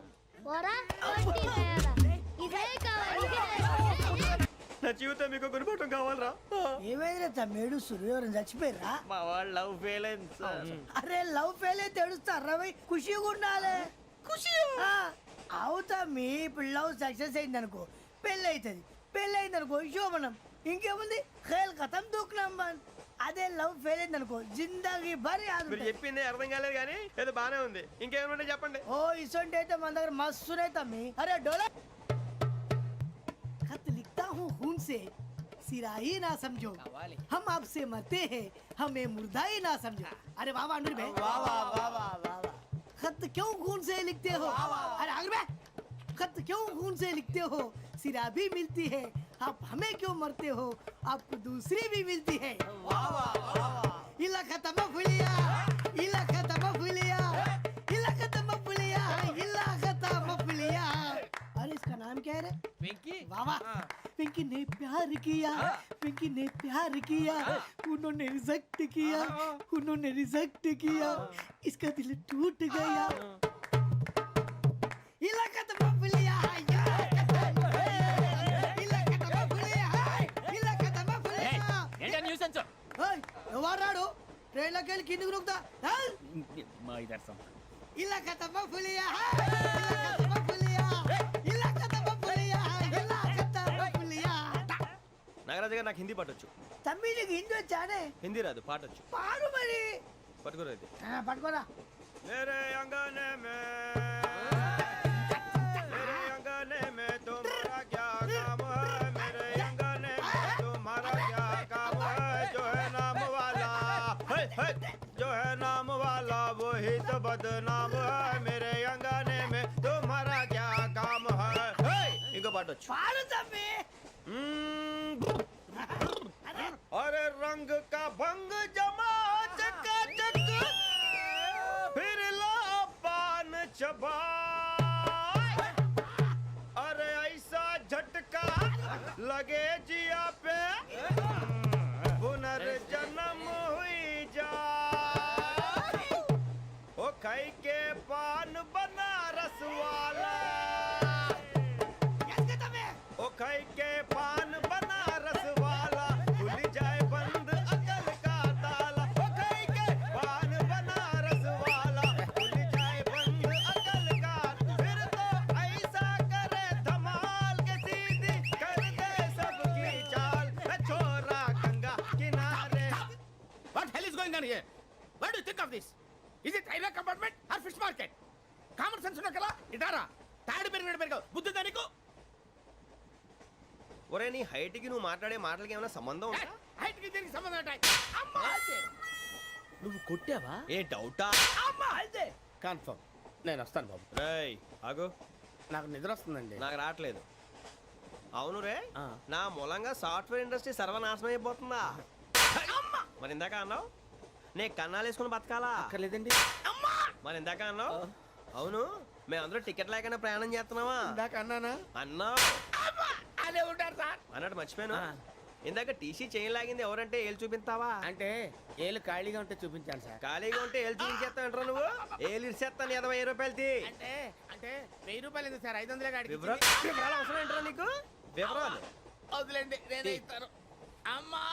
Speaker 8: నా జీవితం మీకు గురిపటం కావాలరా?
Speaker 6: ఏమైనా మేడుస్తురు, ఎవరైనా చచ్చిపోయిరా?
Speaker 3: మా వాళ్ళు లవ్ ఫెయిల్ అయింది సార్.
Speaker 6: అరే లవ్ ఫెయిల్ అయితే ఏడుస్తారా? ఖుషిగా ఉండాలి. ఖుషి అవుతా. మీ ఇప్పుడు లవ్ సక్సెస్ అయింది అనుకో, పెళ్ళి అవుతుంది. పెళ్ళి అయింది అనుకో శోభనం. ఇంకేముంది, ఖేల్ కథం దూకునాం బాన్. అదే లవ్ ఫెయిల్ అయింది అనుకో, జిందాగీ భారీ.
Speaker 8: మీరు చెప్పింది అర్థం కాలేదు కానీ ఏదో బానే ఉంది. ఇంకేమైనా చెప్పండి.
Speaker 6: ఓ ఇసొంటి అయితే మన దగ్గర మస్తునే తమ్మి. అరే డోలా खत लिखता हूँ खून से, सिरा ही ना समझो, हम आपसे मरते हैं, हमें मुर्दा ही ना समझो. अरे वाह वाह अनुर भाई, वाह वाह वाह वाह वाह. खत क्यों खून से लिखते हो? अरे अनुर भाई, खत क्यों खून से लिखते हो? सिरा भी मिलती है, आप हमें क्यों मरते हो, आपको दूसरी भी मिलती है। इला खत्म फुलिया, इला खत्म फुलिया, इला खत्म फुलिया, इला खत्म फुलिया। अरे इसका नाम क्या है रे?
Speaker 3: వెంకీ
Speaker 6: वाह वाह, पिंकी ने प्यार किया, पिंकी ने प्यार किया, उन्होंने रिजेक्ट किया, उन्होंने रिजेक्ट किया, इसका दिल टूट गया। इलाका तो बबलिया, इलाका तो बबलिया, इलाका तो बबलिया।
Speaker 5: ఏంటా న్యూసెన్స్
Speaker 6: ఓయ్, ఎవరాడు ట్రైన్లోకి వెళ్ళి కిందికి నొక్కుతా?
Speaker 5: మా ఇదర్శం
Speaker 6: ఇలాకా तो बबलिया, इलाका तो बबलिया, इलाका तो बबलिया, इलाका तो बबलिया।
Speaker 8: నాగరాజు గారు నాకు హిందీ పాటొచ్చు.
Speaker 6: తమ్మి నీకు హిందీ వచ్చానే?
Speaker 8: హిందీ రాదు, పాటొచ్చు.
Speaker 6: పాడు మరి.
Speaker 8: పట్టుకోరా ఇది.
Speaker 6: పట్టుకోరా.
Speaker 8: मेरे अंगने में तुम्हारा क्या काम है, मेरे अंगने में तुम्हारा क्या काम है, जो है नाम वाला जो है नाम वाला वही तो बदनाम है, मेरे अंगने में तुम्हारा क्या काम है। इनको पाटो
Speaker 6: పాడు తమ్మి.
Speaker 8: अरे रंग का भंग जमा चकाचक फिर ला पान चबा, अरे ऐसा झटका लगे जिया पे पुनर्जन्म हुई जा, ओ खाई के पान बनारस वाला, ओ खाई के पान बनारस वाला, खुल जाए बंद अकल का ताला, ओ खाई के पान बनारस वाला, खुल जाए बंद अकल का, फिर तो ऐसा करे धमाल के सीधी कर दे सबकी चाल, छोरा गंगा किनारे।
Speaker 3: What hell is going on here? What do you think of this? Is it railway compartment or fish market? Common sense ఉన్న కదా ఇటారా తాడి పెరిగినట్టు పెరిగావు బుద్ధి దానికి.
Speaker 8: ఒరే నీ హైట్ కి నువ్వు మాట్లాడే మాటలకి ఏమైనా సంబంధం ఉందా?
Speaker 3: హైట్ కి దీనికి సంబంధం ఉంటాయి. అమ్మా నువ్వు కొట్టావా?
Speaker 8: ఏ డౌటా?
Speaker 3: అమ్మా అయితే కన్ఫర్మ్ నేను వస్తాను బాబు.
Speaker 8: రేయ్ ఆగు,
Speaker 3: నాకు నిద్ర వస్తుందండి.
Speaker 8: నాకు రావట్లేదు. అవును రే, నా మూలంగా సాఫ్ట్వేర్ ఇండస్ట్రీ సర్వనాశనం అయిపోతుందా? మరి ఇందాక అన్నావు నే కన్నాలు వేసుకుని బతకాలా?
Speaker 3: అక్కర్లేదండి.
Speaker 8: మరి ఇందాక అన్నావు అవును మేమందరూ టికెట్ లేకనే ప్రయాణం చేస్తున్నావా?
Speaker 3: ఇందాక అన్నానా?
Speaker 8: అన్నావు.
Speaker 3: అదే ఉంటారు సార్.
Speaker 8: అన్నట్టు మర్చిపోయాను, ఇందాక టీసీ చేయి లాగింది ఎవరంటే ఏళ్ళు చూపిస్తావా?
Speaker 3: అంటే ఏళ్ళు ఖాళీగా ఉంటే చూపించాను సార్.
Speaker 8: ఖాళీగా ఉంటే ఏళ్ళు చూపించేస్తానంటారా నువ్వు? ఏళ్ళు ఇచ్చేస్తాను 20 రూపాయలది.
Speaker 3: అంటే అంటే 1000 రూపాయలు ఎందుకు సార్? 500 గాడికి
Speaker 8: వివరాలు అవసరం ఏంటరా నీకు? వివరాలు
Speaker 3: వదిలేండి, నేనే ఇస్తాను. అమ్మా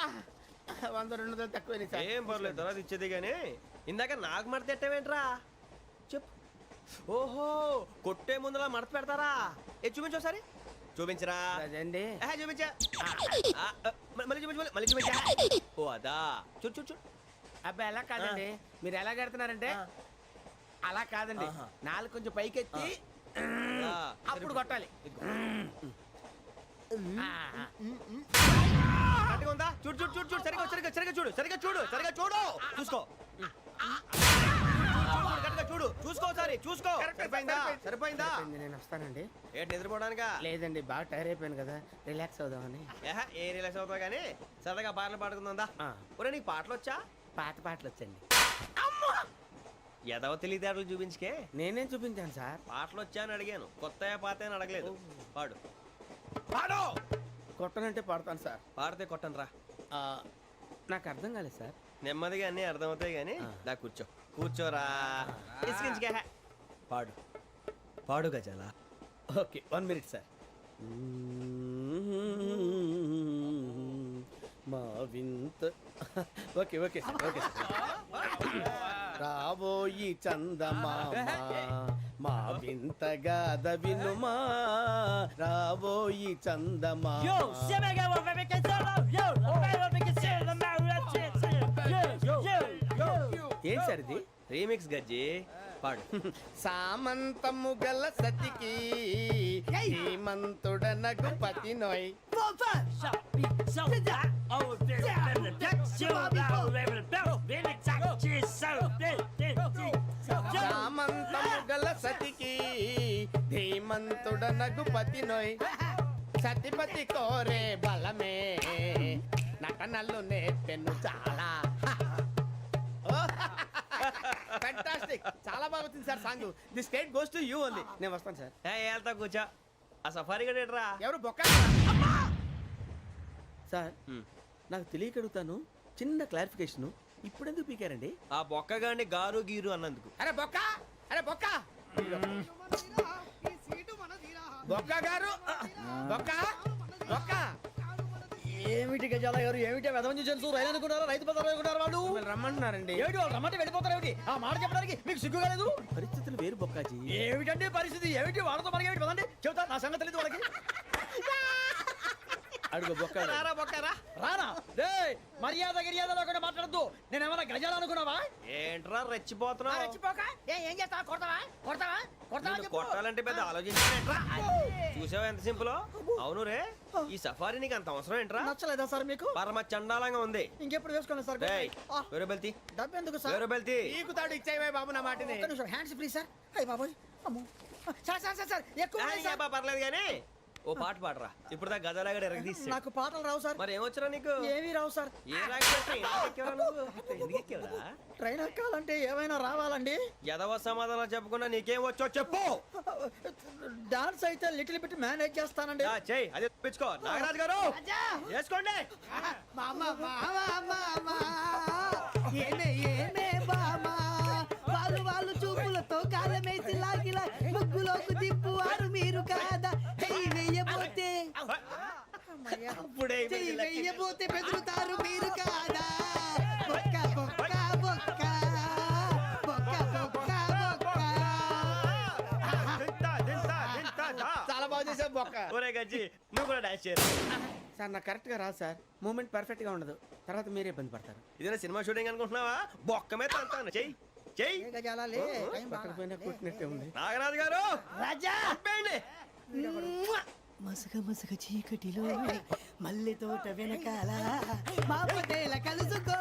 Speaker 3: 100 200 తక్కువ
Speaker 8: ఏం పర్లేదు, తర్వాత ఇచ్చేది కానీ ఇందాక నాకు మడత ఎట్టవేంట్రా చెప్పు. ఓహో కొట్టే ముందులా మడత పెడతారా? ఏ చూపించు ఒకసారి. చూపించరా?
Speaker 3: అదండి
Speaker 8: చూపించా. మళ్ళీ చూపించు, మళ్ళీ చూపించా. ఓ అదా, చూడు చూడు చూడు.
Speaker 3: అబ్బాయి ఎలా కాదండి, మీరు ఎలా కడుతున్నారంటే అలా కాదండి, నాలుగు కొంచెం పైకెత్తి అప్పుడు కొట్టాలి.
Speaker 8: కరెక్ట్గా ఉందా? చూడు చూడు చూడు చూడు, సరిగా సరిగా సరిగా చూడు, సరిగా చూడు, సరిగా చూడు, చూసుకో. కరెక్ట్గా చూడు, చూసుకో ఒకసారి, చూసుకో. సరిపోయిందా? సరిపోయిందా?
Speaker 3: నేను వస్తానండి.
Speaker 8: ఏంటి నిద్రపోవడానికా?
Speaker 3: లేదండి, బాగా టైర్ అయిపోయాను కదా, రిలాక్స్ అవుదామని.
Speaker 8: ఏ రిలాక్స్ అవుతావు కానీ సరదాగా పాటలు పాడుకుందా? ఒరే నీకు పాటలు వచ్చా?
Speaker 3: పాత పాటలు వచ్చండి.
Speaker 8: ఎదవ తెలివితేటలు చూపించుకే.
Speaker 3: నేనేం చూపించాను సార్?
Speaker 8: పాటలు వచ్చా అని అడిగాను, కొత్త పాత అని అడగలేదు. పాడు
Speaker 3: పాడు. కొట్టనంటే పాడతాను సార్.
Speaker 8: పాడితే కొట్టను రా.
Speaker 3: నాకు అర్థం కాలేదు సార్.
Speaker 8: నెమ్మదిగా అన్నీ అర్థమవుతాయి కానీ దా కూర్చో. కూర్చోరా. ఇసుకించుకే. పాడు పాడు గజాల.
Speaker 3: Okay 1 minute sir. మా వింత. Okay okay sir, okay sir. రాబోయి చందమామ మా వింతగా వినుమా, రాబోయి చందమామ. ఏం సార్ ఇది?
Speaker 8: రీమిక్స్ గజ్జి. పాడు.
Speaker 3: సామంతము గల సతికి శ్రీమంతుడనగు పతి నోయ్. సామంతము గల సతికి ధీమంతుడనగు పతి నోయ్. సతిపతి కోరే బలమే నటనలు నేర్పెను చాలా ఫ్యాంటాస్టిక్ చాలా బాగా వచ్చింది sir song the state goes to you only నేను వస్తాను సార్
Speaker 8: వెళ్తా కూర్చో ఆ సఫారీ గడేట్రా
Speaker 3: ఎవరు బొక్క సార్ నాకు తెలియక అడుగుతాను చిన్న క్లారిఫికేషన్ ఇప్పుడెందుకు పీకారండి
Speaker 8: ఆ బొక్కగాడిని గారు గీరు అన్నందుకు.
Speaker 3: అరే బొక్క అరే బొక్క బొక్క గారు బొక్క బొక్క
Speaker 7: ఏమిటి గజాల గారు ఏమిటి వెదవని జంతువు రైలు అనుకున్నారా రైతు బజార్ అనుకున్నారు వాళ్ళు
Speaker 3: మిమ్మల్ని రమ్మంటున్నారండి
Speaker 7: ఏమిటి వాళ్ళు రమ్మంటే వెళ్ళిపోతారు ఏమిటి ఆ మాట చెప్పడానికి మీకు సిగ్గు కాలేదు
Speaker 3: పరిస్థితులు వేరు బొక్కాజీ
Speaker 7: ఏమిటండి పరిస్థితి ఏమిటి వాళ్ళతో మనకి ఏమిటి పదండి చెబుతా నా సంగతి తెలియదు వాళ్ళకి
Speaker 3: అడుగు బొక్క
Speaker 8: రారా బొక్కరా
Speaker 7: రానా రే మర్యాద గిర్యాద లేకుండా మాట్లాడద్దు నేను ఏమైనా గజాలు అనుకున్నావా
Speaker 8: ఏంట్రా రెచ్చిపోతున్నావు?
Speaker 7: రెచ్చిపోక ఏం చేస్తావా కొడతావా కొడతావా కొడతావా
Speaker 8: నిన్ను
Speaker 7: చెప్పు.
Speaker 8: కొట్టాలంటే పెద్ద ఆలోచించానేంట్రా? చూసావా ఎంత సింపుల్? అవును రే ఈ సఫారీ నీకు అంత అవసరం ఏంట్రా?
Speaker 7: నచ్చలేదా సార్ మీకు
Speaker 8: పరమ చండాలంగా ఉంది.
Speaker 7: ఇంకెప్పుడు వేసుకోండి సార్
Speaker 8: డేయ్, వేరే బెల్తి
Speaker 7: డబ్బు ఎందుకు సార్
Speaker 8: వేరే బెల్తి.
Speaker 3: నీకు తాడు ఇచ్చేవే బాబు నా మాటని
Speaker 7: ఒక్క నిమిషం హ్యాండ్స్ ఫ్రీ సార్ అయ్యి బాబోయ్ అమ్మో సార్ సార్ సార్ సార్ ఎక్కువ
Speaker 8: ఆ,
Speaker 7: ఉన్నాయి సార్.
Speaker 8: ఏబ్బా, పర్లేదు కానీ ఓ పాట పాడరా. ఇప్పుడు దా గదలాగడ ఎరగ తీసి
Speaker 7: నాకు పాటలు రావు సార్
Speaker 8: మరి ఏమొచ్చరా నీకు?
Speaker 7: ఏమీ రావు సార్
Speaker 8: ఏ రాకపోతే ఎందుకు ఎక్కేవరా?
Speaker 7: ట్రైన్ ఎక్కాలంటే ఏమైనా రావాలండి
Speaker 8: ఎదవ సమాధానం చెప్పకుండా నీకేం వచ్చో చెప్పు.
Speaker 7: డాన్స్ అయితే లిటిల్ బిట్ మేనేజ్ చేస్తానండి
Speaker 8: ఆ, చెయ్ అదే తెప్పించుకో. నాగరాజు గారు వేసుకోండి.
Speaker 1: ఏమే ఏమే బామా వాళ్ళు వాళ్ళు చూపులతో కాలమేసి లాగిలా ముగ్గులోకి తిప్పువారు మీరు కాదా చెయ్యి వెయ్యబోతే
Speaker 8: అప్పుడే
Speaker 1: చెయ్యి వెయ్యబోతే బెదురుతారు మీరు కాదా బొక్క బొక్క బొక్క బొక్క బొక్క బొక్క
Speaker 3: చాలా బాగా చేసావు బొక్క
Speaker 8: ఒరే గజ్జి నువ్వు కూడా డాన్స్ చేయరు.
Speaker 3: సార్ నాకు కరెక్ట్ గా రాదు సార్ మూమెంట్ పర్ఫెక్ట్ గా ఉండదు తర్వాత మీరే ఇబ్బంది పడతారు
Speaker 8: ఇదేనా సినిమా షూటింగ్ అనుకుంటున్నావా? బొక్క మీద అంటాను. చెయ్యి చెయ్యి.
Speaker 3: పక్కన పోయినా కొట్టినట్టే ఉంది
Speaker 8: నాగరాజు గారు
Speaker 1: రాజా
Speaker 8: ఆపేయండి.
Speaker 1: మసగ మసగ చీకటిలో మల్లె తోట వెనకాల మా పటేల కలుసుకో